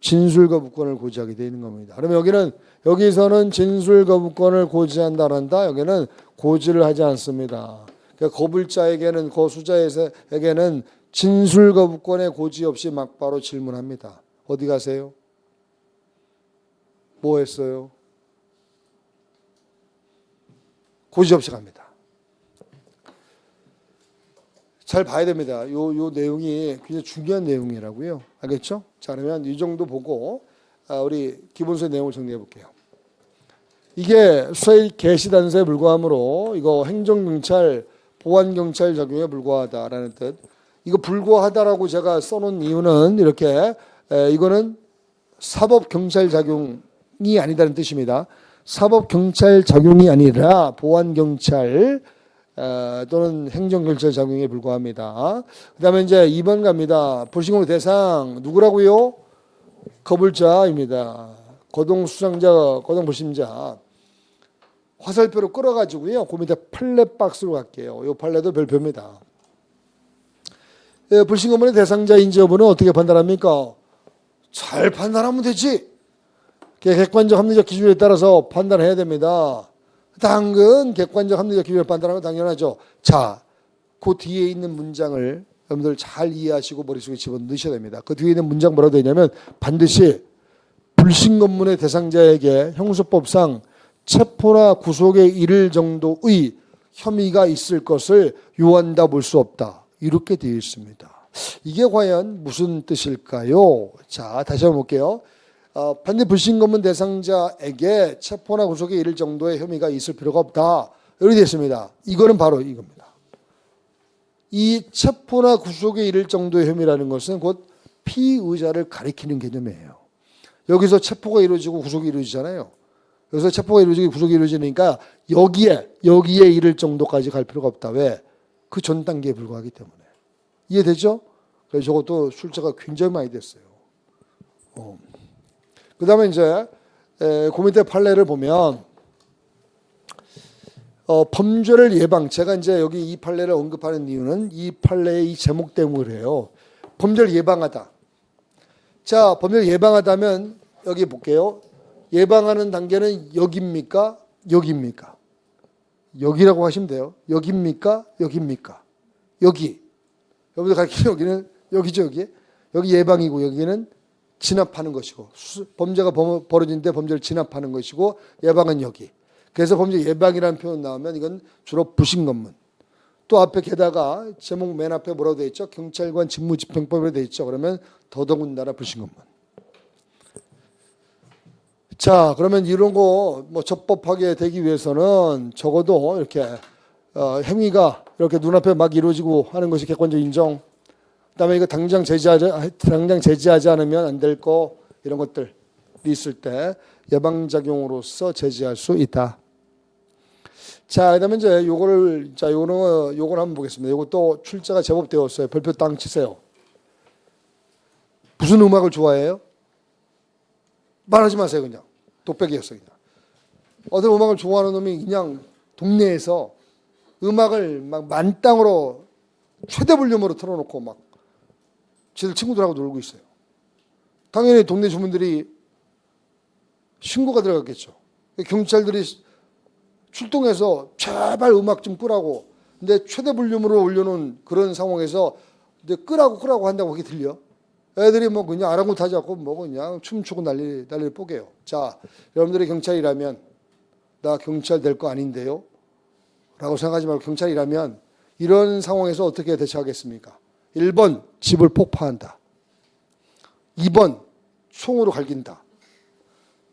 진술거부권을 고지하게 되어 있는 겁니다. 그러면 여기서는 진술거부권을 고지한다 한다. 여기는 고지를 하지 않습니다. 그러니까 거불자에게는 거수자에게는 진술거부권의 고지 없이 막바로 질문합니다. 어디 가세요? 뭐 했어요? 고지 없이 갑니다. 잘 봐야 됩니다. 요 내용이 굉장히 중요한 내용이라고요. 알겠죠? 자, 그러면 이 정도 보고 우리 기본서의 내용을 정리해 볼게요. 이게 수사의 개시 단서에 불과하므로 이거 행정경찰, 보안경찰 작용에 불과하다라는 뜻. 이거 불과하다라고 제가 써놓은 이유는 이렇게 이거는 사법경찰 작용이 아니다는 뜻입니다. 사법경찰 작용이 아니라 보안경찰 또는 행정경찰 작용에 불과합니다. 그 다음에 이제 2번 갑니다. 불신검의 대상 누구라고요? 거불자입니다. 거동수상자, 거동불심자. 화살표로 끌어가지고요. 그 밑에 판례 박스로 갈게요. 이 판례도 별표입니다. 불신검의 대상자인지 여부는 어떻게 판단합니까? 잘 판단하면 되지. 객관적 합리적 기준에 따라서 판단해야 됩니다. 당근 객관적 합리적 기준을 판단하면 당연하죠. 자, 그 뒤에 있는 문장을 여러분들 잘 이해하시고 머릿속에 집어넣으셔야 됩니다. 그 뒤에 있는 문장 뭐라고 되어 있냐면 반드시 불신검문의 대상자에게 형사법상 체포나 구속에 이를 정도의 혐의가 있을 것을 요한다 볼 수 없다. 이렇게 되어 있습니다. 이게 과연 무슨 뜻일까요? 자, 다시 한번 볼게요. 반대 불신검문 대상자에게 체포나 구속에 이를 정도의 혐의가 있을 필요가 없다. 이렇게 되어 있습니다. 이거는 바로 이겁니다. 이 체포나 구속에 이를 정도의 혐의라는 것은 곧 피의자를 가리키는 개념이에요. 여기서 체포가 이루어지고 구속이 이루어지잖아요. 여기서 체포가 이루어지고 구속이 이루어지니까 여기에 이를 정도까지 갈 필요가 없다. 왜? 그 전 단계에 불과하기 때문에. 이해되죠? 그래서 저것도 출제가 굉장히 많이 됐어요. 그 다음에 이제 그 밑에 판례를 보면 범죄를 예방. 제가 이제 여기 이 판례를 언급하는 이유는 이 판례의 이 제목 때문이에요. 범죄를 예방하다. 자, 범죄를 예방하다면 여기 볼게요. 예방하는 단계는 여기입니까? 여기입니까? 여기라고 하시면 돼요. 여기입니까? 여기입니까? 여기. 여기서 가르치는 여기는 여기죠, 여기. 여기 예방이고 여기는 진압하는 것이고 범죄가 벌어진데 범죄를 진압하는 것이고 예방은 여기. 그래서 범죄 예방이라는 표현 나오면 이건 주로 부신검문. 또 앞에 게다가 제목 맨 앞에 뭐라고 되어 있죠? 경찰관 직무집행법으로 되어 있죠. 그러면 더더군다나 부신검문. 자, 그러면 이런 거 뭐 적법하게 되기 위해서는 적어도 이렇게 행위가 이렇게 눈앞에 막 이루어지고 하는 것이 객관적 인정. 그다음에 이거 당장 제지하지 않으면 안 될 거 이런 것들이 있을 때 예방작용으로서 제지할 수 있다. 자, 그다음에 이제 요거를 한번 보겠습니다. 요것도 출제가 제법 되었어요. 별표 땅 치세요. 무슨 음악을 좋아해요? 말하지 마세요, 그냥. 독백이었어요, 그냥. 어떤 음악을 좋아하는 놈이 그냥 동네에서 음악을 막 만땅으로 최대 볼륨으로 틀어놓고 막 지들 친구들하고 놀고 있어요. 당연히 동네 주민들이 신고가 들어갔겠죠. 경찰들이 출동해서 제발 음악 좀 끄라고. 근데 최대 볼륨으로 올려놓은 그런 상황에서 이제 끄라고 한다고 그게 들려. 애들이 뭐 그냥 아랑곳하지 않고 뭐 그냥 춤추고 난리를 뽀개요. 자, 여러분들이 경찰이라면 나 경찰 될 거 아닌데요? 라고 생각하지 말고 경찰이라면 이런 상황에서 어떻게 대처하겠습니까? 1번 집을 폭파한다. 2번 총으로 갈긴다.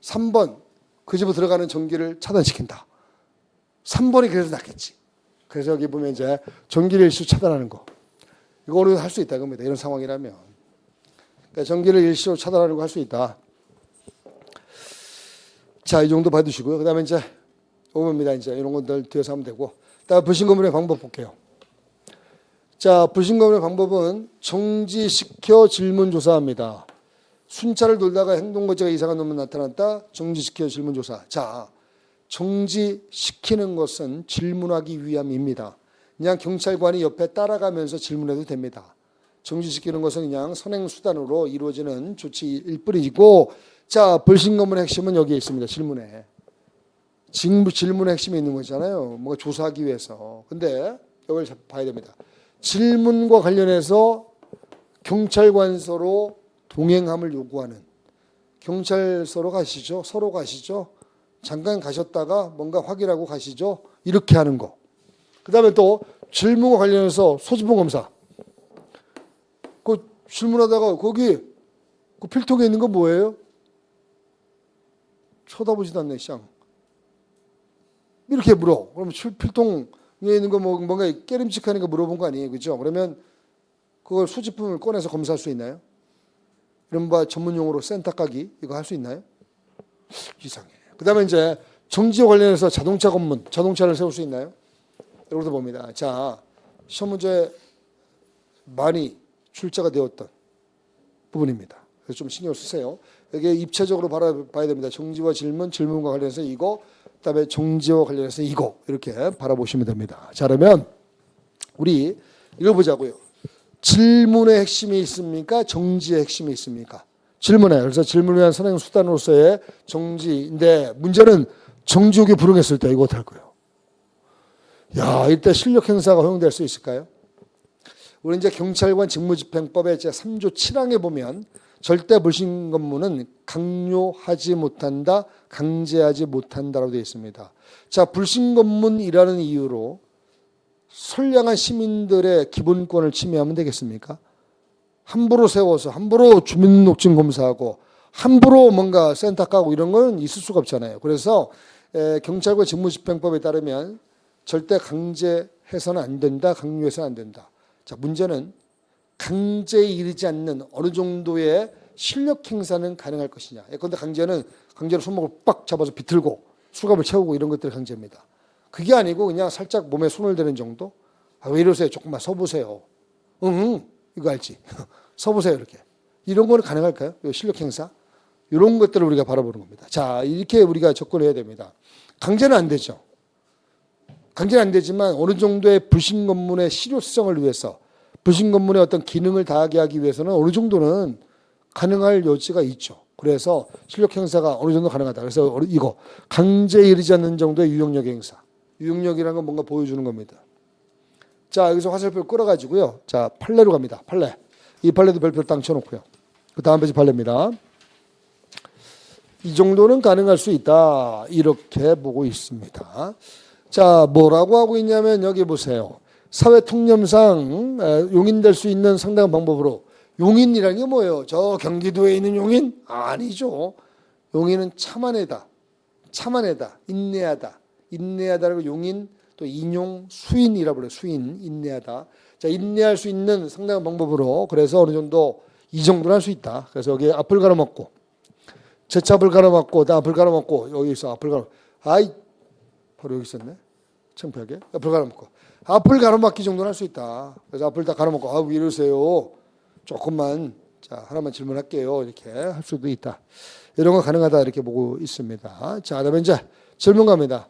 3번 그 집으로 들어가는 전기를 차단시킨다. 3번이 그래서 낫겠지. 그래서 여기 보면 이제 전기를 일시로 차단하는 거. 이거를 할 수 있다 겁니다. 이런 상황이라면. 그러니까 전기를 일시로 차단하려고 할 수 있다. 자, 이 정도 봐두시고요. 그 다음에 이제 5번입니다. 이제 이런 것들 뒤에서 하면 되고. 다음 불신검문의 방법 볼게요. 자, 불신검문의 방법은 정지시켜 질문조사합니다. 순찰을 돌다가 행동거지가 이상한 놈은 나타났다. 정지시켜 질문조사. 자, 정지시키는 것은 질문하기 위함입니다. 그냥 경찰관이 옆에 따라가면서 질문해도 됩니다. 정지시키는 것은 그냥 선행수단으로 이루어지는 조치일 뿐이고, 자, 불신검문의 핵심은 여기에 있습니다. 질문에. 질문의 핵심이 있는 거잖아요. 뭔가 조사하기 위해서. 근데 이걸 봐야 됩니다. 질문과 관련해서 경찰관서로 동행함을 요구하는, 경찰서로 가시죠. 서로 가시죠. 잠깐 가셨다가 뭔가 확인하고 가시죠. 이렇게 하는 거. 그 다음에 또 질문과 관련해서 소지품 검사. 그 질문하다가 거기 그 필통에 있는 거 뭐예요? 쳐다보지도 않네, 쌍. 이렇게 물어. 그럼 필통에 있는 거 뭐 뭔가 깨름직하는 거 물어본 거 아니에요, 그죠? 그러면 그걸 소지품을 꺼내서 검사할 수 있나요? 이른바 전문용어로 센터 까기 이거 할 수 있나요? 이상해. 그 다음에 이제 정지와 관련해서 자동차 검문, 자동차를 세울 수 있나요? 이것도 봅니다. 자, 시험 문제 많이 출제가 되었던 부분입니다. 그래서 좀 신경 쓰세요. 여기에 입체적으로 바라봐야 됩니다. 정지와 질문, 질문과 관련해서 이거, 그다음에 정지와 관련해서 이거 이렇게 바라보시면 됩니다. 자, 그러면 우리 이거 보자고요. 질문의 핵심이 있습니까? 정지의 핵심이 있습니까? 질문에. 그래서 질문을 위한 선행 수단으로서의 정지인데 문제는 정지욱이 불응했을 때 이거 어떡할 거예요? 야, 이때 실력 행사가 허용될 수 있을까요? 우리 이제 경찰관 직무집행법의 제 3조 7항에 보면 절대 불신검문은 강요하지 못한다, 강제하지 못한다라고 되어 있습니다. 자, 불신검문이라는 이유로 선량한 시민들의 기본권을 침해하면 되겠습니까? 함부로 세워서 함부로 주민등록증 검사하고 함부로 뭔가 센터 까고 이런 건 있을 수가 없잖아요. 그래서 경찰관 직무집행법에 따르면 절대 강제해서는 안 된다, 강요해서는 안 된다. 자, 문제는 강제에 이르지 않는 어느 정도의 실력 행사는 가능할 것이냐. 예컨대 강제로 손목을 빡 잡아서 비틀고 수갑을 채우고 이런 것들이 강제입니다. 그게 아니고 그냥 살짝 몸에 손을 대는 정도? 아, 왜 이러세요? 조금만 서보세요. 응, 이거 알지? 서보세요, 이렇게. 이런 거는 가능할까요? 실력 행사? 이런 것들을 우리가 바라보는 겁니다. 자, 이렇게 우리가 접근해야 됩니다. 강제는 안 되죠. 강제는 안 되지만 어느 정도의 불신검문의 실효성을 위해서 불신검문의 어떤 기능을 다하게 하기 위해서는 어느 정도는 가능할 여지가 있죠. 그래서 실력 행사가 어느 정도 가능하다. 그래서 이거 강제에 이르지 않는 정도의 유용력 행사. 유용력이라는 건 뭔가 보여주는 겁니다. 자, 여기서 화살표 끌어가지고요. 자, 판례로 갑니다. 판례. 이 판례도 별표를 딱 쳐놓고요. 그 다음 페이지 판례입니다. 이 정도는 가능할 수 있다. 이렇게 보고 있습니다. 자, 뭐라고 하고 있냐면 여기 보세요. 사회 통념상 용인될 수 있는 상당한 방법으로. 용인이라는 게 뭐예요? 저 경기도에 있는 용인? 아니죠. 용인은 참아내다. 참아내다. 인내하다. 인내하다라고 용인, 또 인용, 수인이라고 그래요. 수인, 인내하다. 자, 인내할 수 있는 상당한 방법으로. 그래서 어느 정도 이 정도는 할 수 있다. 그래서 여기 앞을 가로막고, 제차 앞을 가로막고, 앞을 가로막고, 여기 있어. 앞을 가로. 아이, 바로 여기 있었네. 창피하게. 앞을 가로막고. 앞을 가로막기 정도는 할 수 있다. 그래서 앞을 다 가로막고, 아, 왜 이러세요? 조금만, 자, 하나만 질문할게요. 이렇게 할 수도 있다. 이런 거 가능하다. 이렇게 보고 있습니다. 자, 그다음에 이제 질문 갑니다.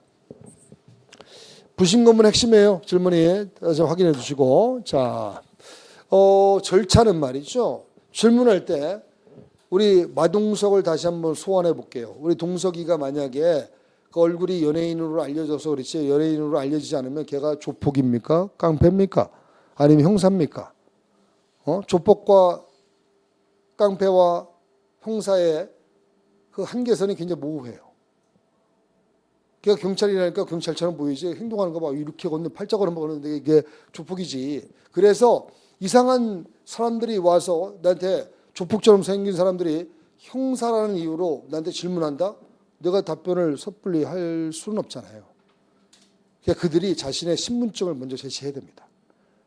불신검문 핵심이에요. 질문이. 다시 확인해 주시고. 자, 절차는 말이죠. 질문할 때 우리 마동석을 다시 한번 소환해 볼게요. 우리 동석이가 만약에 그 얼굴이 연예인으로 알려져서 그렇지 연예인으로 알려지지 않으면 걔가 조폭입니까? 깡패입니까? 아니면 형사입니까? 조폭과 깡패와 형사의 그 한계선이 굉장히 모호해요. 걔가 경찰이라니까 경찰처럼 보이지 행동하는 거 봐 이렇게 걷는 팔자걸음 걷는데 이게 조폭이지. 그래서 이상한 사람들이 와서 나한테 조폭처럼 생긴 사람들이 형사라는 이유로 나한테 질문한다? 내가 답변을 섣불리 할 수는 없잖아요. 그러니까 그들이 자신의 신분증을 먼저 제시해야 됩니다.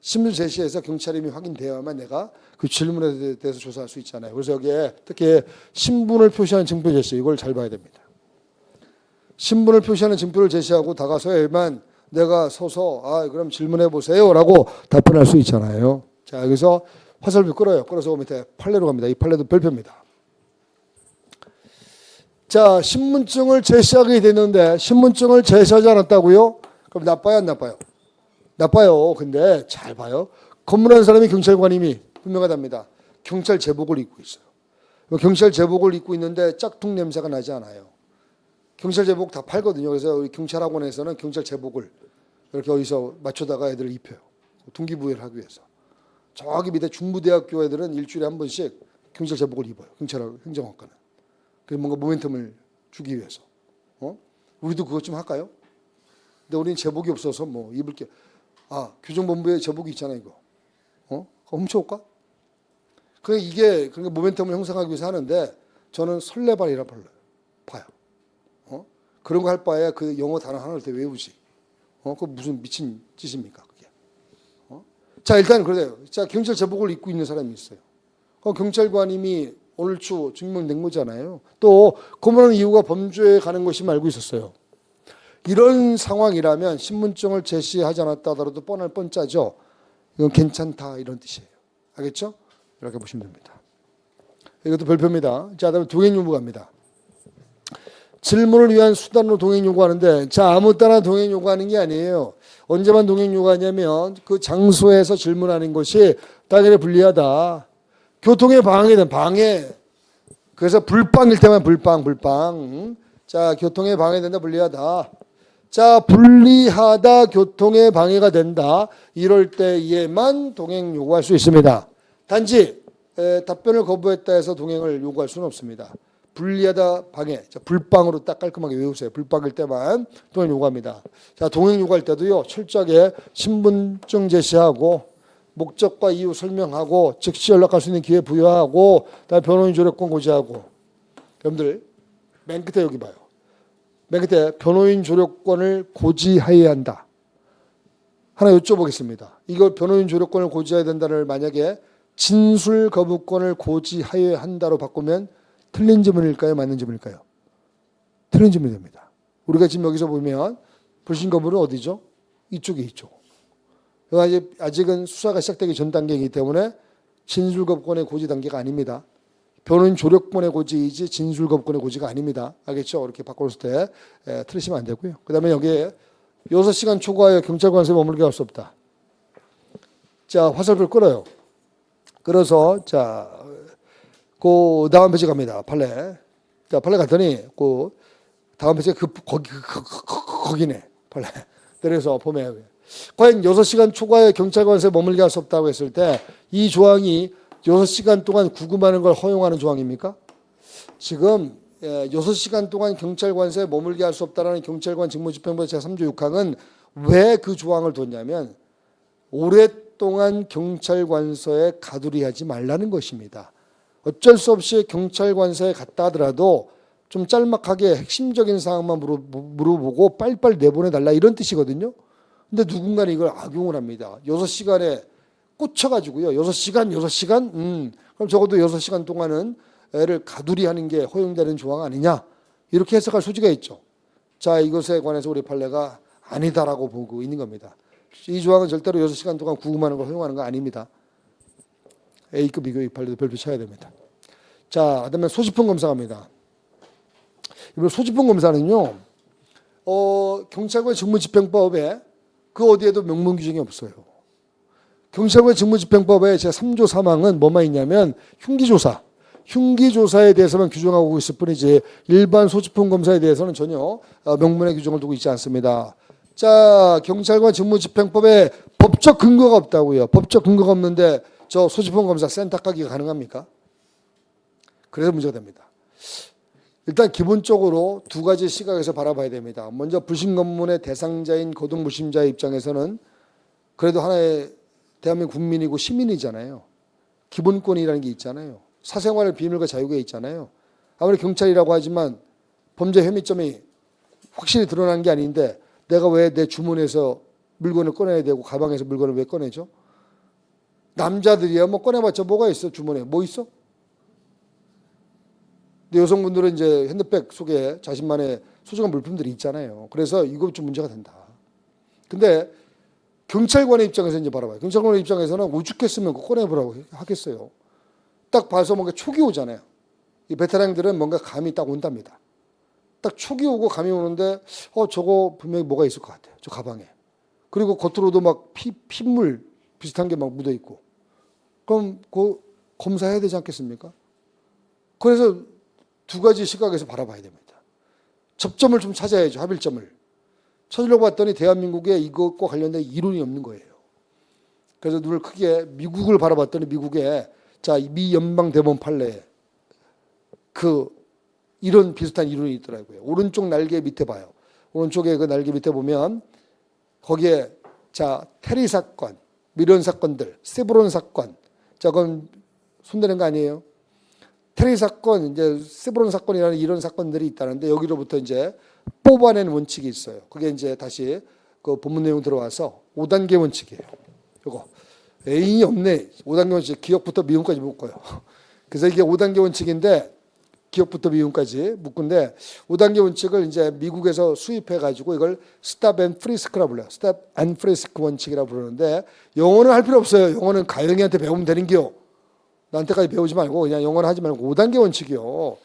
신분 제시해서 경찰임이 확인되어야만 내가 그 질문에 대해서 조사할 수 있잖아요. 그래서 여기에 특히 신분을 표시하는 증표 제시 이걸 잘 봐야 됩니다. 신분을 표시하는 증표를 제시하고 다가서야만 내가 서서 그럼 질문해 보세요라고 답변할 수 있잖아요. 자 여기서 화살표 끌어요. 끌어서 밑에 판례로 갑니다. 이 판례도 별표입니다. 자 신분증을 제시하게 됐는데 신분증을 제시하지 않았다고요? 그럼 나빠요 안 나빠요? 나빠요. 근데 잘 봐요. 검문한 사람이 경찰관임이 분명하답니다. 경찰 제복을 입고 있어요. 경찰 제복을 입고 있는데 짝퉁 냄새가 나지 않아요. 경찰 제복 다 팔거든요. 그래서 우리 경찰학원에서는 경찰 제복을 이렇게 어디서 맞춰다가 애들을 입혀요. 동기부여를 하기 위해서. 저기 밑에 중부대학교 애들은 일주일에 한 번씩 경찰 제복을 입어요. 경찰 행정학과는. 그래서 뭔가 모멘텀을 주기 위해서. 우리도 그것 좀 할까요? 근데 우리는 제복이 없어서 뭐 입을 게. 교정본부에 제복이 있잖아 이거. 그거 훔쳐올까? 그러니까 모멘텀을 형성하기 위해서 하는데 저는 설레발이라 봐요. 그런 거 할 바에 그 영어 단어 하나를 더 외우지. 그거 무슨 미친 짓입니까 그게. 자 일단 그래요. 자 경찰 제복을 입고 있는 사람이 있어요. 경찰관님이 오늘추 증명된 거잖아요. 또 고문하는 이유가 범죄에 가는 것이 알고 있었어요. 이런 상황이라면 신분증을 제시하지 않았다 하더라도 뻔할 뻔짜죠. 이건 괜찮다 이런 뜻이에요. 알겠죠? 이렇게 보시면 됩니다. 이것도 별표입니다. 자 다음에 동행 요구 갑니다. 질문을 위한 수단으로 동행 요구하는데 자 아무 때나 동행 요구하는 게 아니에요. 언제만 동행 요구하냐면 그 장소에서 질문하는 것이 당연히 불리하다. 교통에 방해된 방해. 그래서 불방일 때만 불방. 자 교통에 방해된다 불리하다. 자 불리하다 교통에 방해가 된다. 이럴 때에만 동행 요구할 수 있습니다. 단지 답변을 거부했다 해서 동행을 요구할 수는 없습니다. 불리하다 방해. 자, 불방으로 딱 깔끔하게 외우세요. 불방일 때만 동행 요구합니다. 자, 동행 요구할 때도요. 철저하게 신분증 제시하고 목적과 이유 설명하고 즉시 연락할 수 있는 기회 부여하고 그다음에 변호인 조력권 고지하고. 여러분들 맨 끝에 여기 봐요. 맨 끝에 변호인 조력권을 고지하여야 한다. 하나 여쭤보겠습니다. 이걸 변호인 조력권을 고지해야 된다를 만약에 진술 거부권을 고지하여야 한다로 바꾸면 틀린 지문일까요? 맞는 지문일까요? 틀린 지문이 됩니다. 우리가 지금 여기서 보면 불신 거부는 어디죠? 이쪽에 있죠. 아직은 수사가 시작되기 전 단계이기 때문에 진술 거부권의 고지 단계가 아닙니다. 변호인 조력권의 고지이지 진술 거부권의 고지가 아닙니다. 알겠죠? 이렇게 바꿨을 때 틀리시면 안 되고요. 그 다음에 여기에 6시간 초과하여 경찰관서에 머물게 할 수 없다. 자 화살표를 끌어요. 끌어서 그 다음 페이지 갑니다. 판례. 자, 판례 갔더니 그 다음 페이지 거기네. 판례. 그래서 보면 과연 6시간 초과에 경찰관서에 머물게 할 수 없다고 했을 때 이 조항이 6시간 동안 구금하는 걸 허용하는 조항입니까? 지금 6시간 동안 경찰관서에 머물게 할 수 없다라는 경찰관 직무집행법 제3조 6항은 왜 그 조항을 뒀냐면 오랫동안 경찰관서에 가두리하지 말라는 것입니다. 어쩔 수 없이 경찰관서에 갔다 하더라도 좀 짤막하게 핵심적인 사항만 물어보고 빨리빨리 내보내달라 이런 뜻이거든요. 근데 누군가는 이걸 악용을 합니다. 6시간에 꽂혀가지고요. 6시간? 그럼 적어도 6시간 동안은 애를 가두리하는 게 허용되는 조항 아니냐? 이렇게 해석할 소지가 있죠. 자, 이것에 관해서 우리 판례가 아니다라고 보고 있는 겁니다. 이 조항은 절대로 6시간 동안 구금하는 걸 허용하는 거 아닙니다. A급, B급, 판례도 별표 쳐야 됩니다. 자, 그다음에 소지품 검사합니다. 이번 소지품 검사는요, 경찰관 직무집행법에 그 어디에도 명문 규정이 없어요. 경찰관 직무집행법의 제3조 3항은 뭐만 있냐면 흉기조사에 대해서만 규정하고 있을 뿐이지 일반 소지품 검사에 대해서는 전혀 명문의 규정을 두고 있지 않습니다. 자, 경찰관 직무집행법에 법적 근거가 없다고요. 법적 근거가 없는데 저 소지품 검사 센터 가기가 가능합니까? 그래서 문제가 됩니다. 일단 기본적으로 두 가지 시각에서 바라봐야 됩니다. 먼저 불신 검문의 대상자인 고등불신자의 입장에서는 그래도 하나의 대한민국 국민이고 시민이잖아요. 기본권이라는 게 있잖아요. 사생활의 비밀과 자유가 있잖아요. 아무리 경찰이라고 하지만 범죄 혐의점이 확실히 드러난 게 아닌데 내가 왜 내 주머니에서 물건을 꺼내야 되고 가방에서 물건을 왜 꺼내죠? 남자들이야 뭐 꺼내봤자 뭐가 있어? 주머니에 뭐 있어? 근데 여성분들은 이제 핸드백 속에 자신만의 소중한 물품들이 있잖아요. 그래서 이거 좀 문제가 된다. 근데 경찰관의 입장에서 이제 바라봐요. 경찰관의 입장에서는 오죽했으면 그거 꺼내보라고 하겠어요. 딱 봐서 뭔가 촉이 오잖아요. 이 베테랑들은 뭔가 감이 딱 온답니다. 딱 촉이 오고 감이 오는데 저거 분명히 뭐가 있을 것 같아요. 저 가방에. 그리고 겉으로도 막 핏물 비슷한 게 막 묻어 있고. 그럼 그 검사해야 되지 않겠습니까? 그래서 두 가지 시각에서 바라봐야 됩니다. 접점을 좀 찾아야죠. 합일점을. 찾으려고 봤더니 대한민국에 이것과 관련된 이론이 없는 거예요. 그래서 눈을 크게 미국을 바라봤더니 미국에 미 연방대법원 판례에 이런 비슷한 이론이 있더라고요. 오른쪽 날개 밑에 봐요. 오른쪽에 그 날개 밑에 보면 거기에 테리 사건, 이런 사건들, 세브론 사건. 그건 손대는 거 아니에요? 테리 사건, 이제 세브론 사건이라는 이런 사건들이 있다는데 여기로부터 이제 뽑아내는 원칙이 있어요. 그게 이제 다시 그 본문 내용 들어와서 5단계 원칙이에요. 요거. 애인이 없네. 5단계 원칙. 기억부터 미움까지 묶어요. 그래서 이게 5단계 원칙인데 기억부터 미움까지 묶은데 5단계 원칙을 이제 미국에서 수입해가지고 이걸 스탑 앤 프리스크라고 불러요. 스탑 앤 프리스크 원칙이라고 부르는데 영어는 할 필요 없어요. 영어는 가영이한테 배우면 되는 게요. 나한테까지 배우지 말고 그냥 영어는 하지 말고 5단계 원칙이요.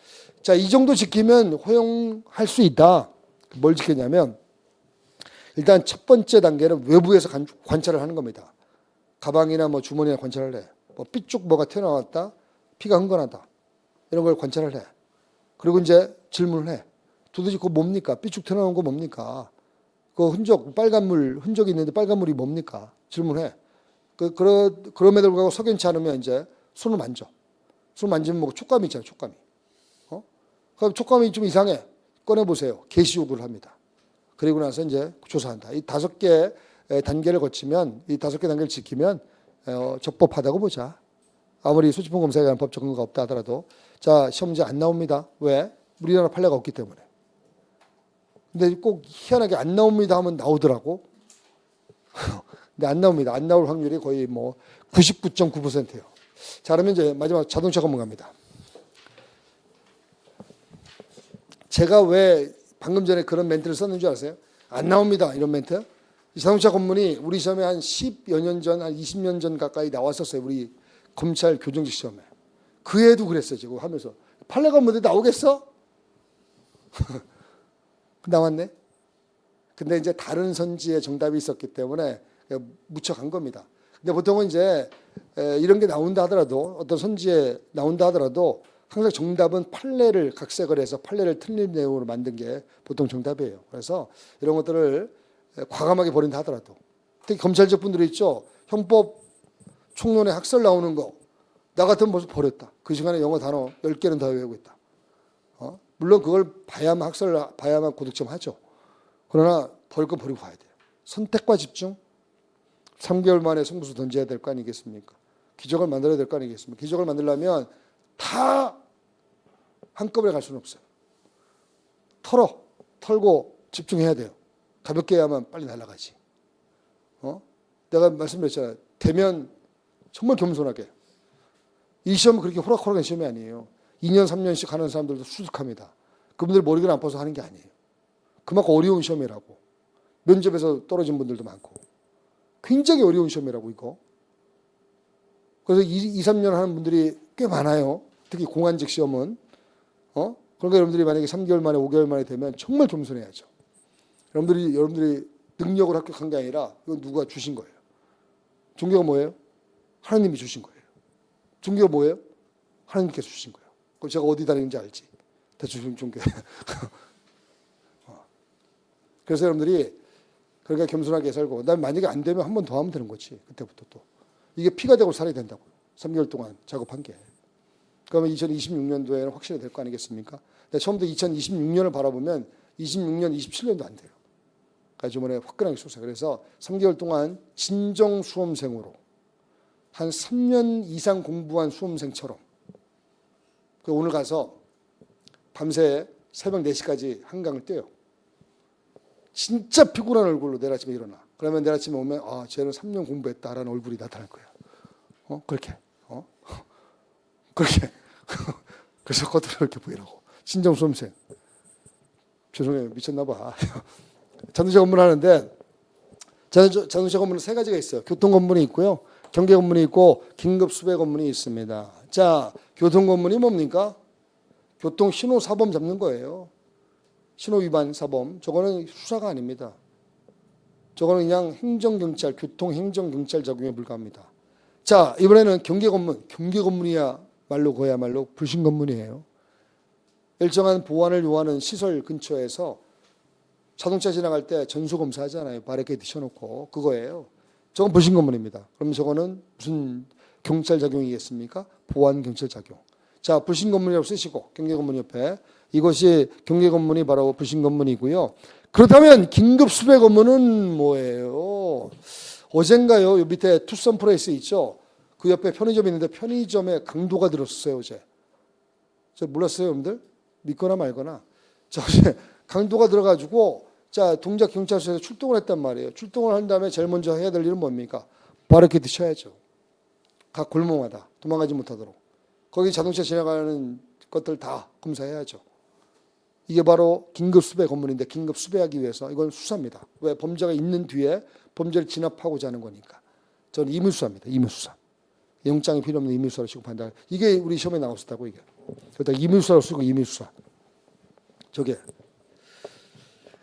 이 정도 지키면 허용할 수 있다. 뭘 지켰냐면 일단 첫 번째 단계는 외부에서 관찰을 하는 겁니다. 가방이나 뭐 주머니나 관찰을 해. 뭐 삐쭉 뭐가 튀어나왔다. 피가 흥건하다. 이런 걸 관찰을 해. 그리고 이제 질문을 해. 도대체 그거 뭡니까? 삐쭉 튀어나온 거 뭡니까? 그 흔적, 빨간물, 흔적이 있는데 빨간물이 뭡니까? 질문해. 그럼에도 불구하고 석연치 않으면 이제 손을 만져. 손을 만지면 뭐 촉감이 있잖아요. 촉감이. 그럼 촉감이 좀 이상해. 꺼내보세요. 게시 요구를 합니다. 그리고 나서 이제 조사한다. 이 5개 단계를 거치면, 이 5개 단계를 지키면 적법하다고 보자. 아무리 소지품 검사에 관한 법적 근거가 없다 하더라도. 시험 문제 안 나옵니다. 왜? 우리나라 판례가 없기 때문에. 근데 꼭 희한하게 안 나옵니다 하면 나오더라고. 근데 안 나옵니다. 안 나올 확률이 거의 뭐 99.9%예요. 그러면 이제 마지막 자동차 검문 갑니다. 제가 왜 방금 전에 그런 멘트를 썼는 줄 아세요? 안 나옵니다. 이런 멘트. 자동차 검문이 우리 시험에 한 10여 년 전, 한 20년 전 가까이 나왔었어요. 우리 검찰 교정직 시험에. 그 애도 그랬어요. 지금 하면서. 판례 검문에 나오겠어? 나왔네. 근데 이제 다른 선지에 정답이 있었기 때문에 묻혀간 겁니다. 근데 보통은 이제 이런 게 나온다 하더라도 어떤 선지에 나온다 하더라도 항상 정답은 판례를 각색을 해서 판례를 틀린 내용으로 만든 게 보통 정답이에요. 그래서 이런 것들을 과감하게 버린다 하더라도 특히 검찰직 분들이 있죠. 형법 총론에 학설 나오는 거 나 같으면 벌써 버렸다. 그 시간에 영어 단어 10개는 더 외우고 있다. 물론 그걸 봐야만 학설 봐야만 고득점 하죠. 그러나 버릴 건 버리고 가야 돼요. 선택과 집중. 3개월 만에 승부수 던져야 될 거 아니겠습니까? 기적을 만들어야 될 거 아니겠습니까? 기적을 만들려면 다 한꺼번에 갈 수는 없어요. 털고 집중해야 돼요. 가볍게 해야만 빨리 날아가지. 내가 말씀드렸잖아요. 되면 정말 겸손하게. 이 시험은 그렇게 호락호락한 시험이 아니에요. 2년, 3년씩 하는 사람들도 수득합니다. 그분들 머리가 나빠서 하는 게 아니에요. 그만큼 어려운 시험이라고. 면접에서 떨어진 분들도 많고. 굉장히 어려운 시험이라고 이거. 그래서 2, 3년 하는 분들이 꽤 많아요. 특히 공안직 시험은. 그러니까 여러분들이 만약에 3개월 만에 5개월 만에 되면 정말 겸손해야죠. 여러분들이 능력을 합격한 게 아니라 이건 누가 주신 거예요. 종교가 뭐예요? 하나님이 주신 거예요. 종교가 뭐예요? 하나님께서 주신 거예요. 그럼 제가 어디 다니는지 알지? 대충 종교. 그래서 여러분들이 그러니까 겸손하게 살고 난 만약에 안 되면 한 번 더 하면 되는 거지. 그때부터 또. 이게 피가 되고 살아야 된다고요. 3개월 동안 작업한 게. 그러면 2026년도에는 확실히 될 거 아니겠습니까? 근데 처음부터 2026년을 바라보면 26년, 27년도 안 돼요. 그러니까 이번에 화끈하게 쏘세요. 그래서 3개월 동안 진정 수험생으로 한 3년 이상 공부한 수험생처럼 오늘 가서 밤새 새벽 4시까지 한강을 뛰어요. 진짜 피곤한 얼굴로 내일 아침에 일어나. 그러면 내일 아침에 오면 아, 쟤는 3년 공부했다라는 얼굴이 나타날 거예요. 그렇게. 그렇게. 그래서 겉으로 이렇게 보이라고. 진정 수험생. 죄송해요. 미쳤나 봐. 자동차 건물 하는데 자동차 건물은 3가지가 있어요. 교통 건물이 있고요. 경계 건물이 있고 긴급 수배 건물이 있습니다. 자, 교통 건물이 뭡니까? 교통 신호 사범 잡는 거예요. 신호 위반 사범. 저거는 수사가 아닙니다. 저거는 그냥 행정경찰, 교통행정경찰 적용에 불과합니다. 자, 이번에는 경계 건물. 경계 건물이야 말로 그야말로 불신 건물이에요. 일정한 보안을 요하는 시설 근처에서 자동차 지나갈 때 전수검사 하잖아요. 바리케이드 쳐놓고. 그거예요. 저건 불신 건물입니다. 그럼 저거는 무슨 경찰 작용이겠습니까? 보안 경찰 작용. 자, 불신 건물이라고 쓰시고 경계 건물 옆에 이것이 경계 건물이 바로 불신 건물이고요. 그렇다면 긴급 수배 건물은 뭐예요? 어젠가요? 요 밑에 투썸 프레스 있죠? 그 옆에 편의점이 있는데 편의점에 강도가 들었어요, 어제. 저 몰랐어요, 여러분들? 믿거나 말거나. 자, 어제 강도가 들어가지고 자, 동작 경찰서에서 출동을 했단 말이에요. 출동을 한 다음에 제일 먼저 해야 될 일은 뭡니까? 바리케이드 쳐야죠. 각 골목마다 도망가지 못하도록. 거기 자동차 지나가는 것들 다 검사해야죠. 이게 바로 긴급 수배 건물인데 긴급 수배하기 위해서 이건 수사입니다. 왜? 범죄가 있는 뒤에 범죄를 진압하고자 하는 거니까. 저는 임의수사입니다. 임의수사. 영장이 필요 없는 임의수사로 취급한다. 이게 우리 시험에 나왔었다고 이게. 그러다 임의수사로 쓰고 임의수사. 저게.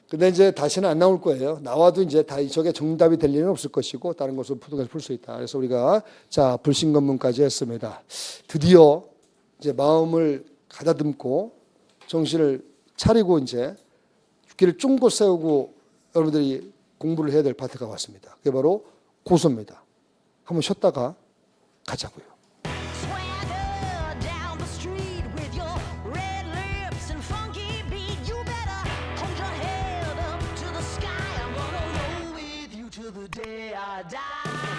근데 이제 다시는 안 나올 거예요. 나와도 이제 다 저게 정답이 될 일은 없을 것이고 다른 것으로 푸드까지 풀 수 있다. 그래서 우리가 자 불신검문까지 했습니다. 드디어 이제 마음을 가다듬고 정신을 차리고 이제 죽기를 쫑긋 세우고 여러분들이 공부를 해야 될 파트가 왔습니다. 그게 바로 고소입니다. 한번 쉬었다가 가자고요. Swagger down the street with your red lips and funky beat. You better hold your head up to the sky. I'm gonna roll with you till the day I die.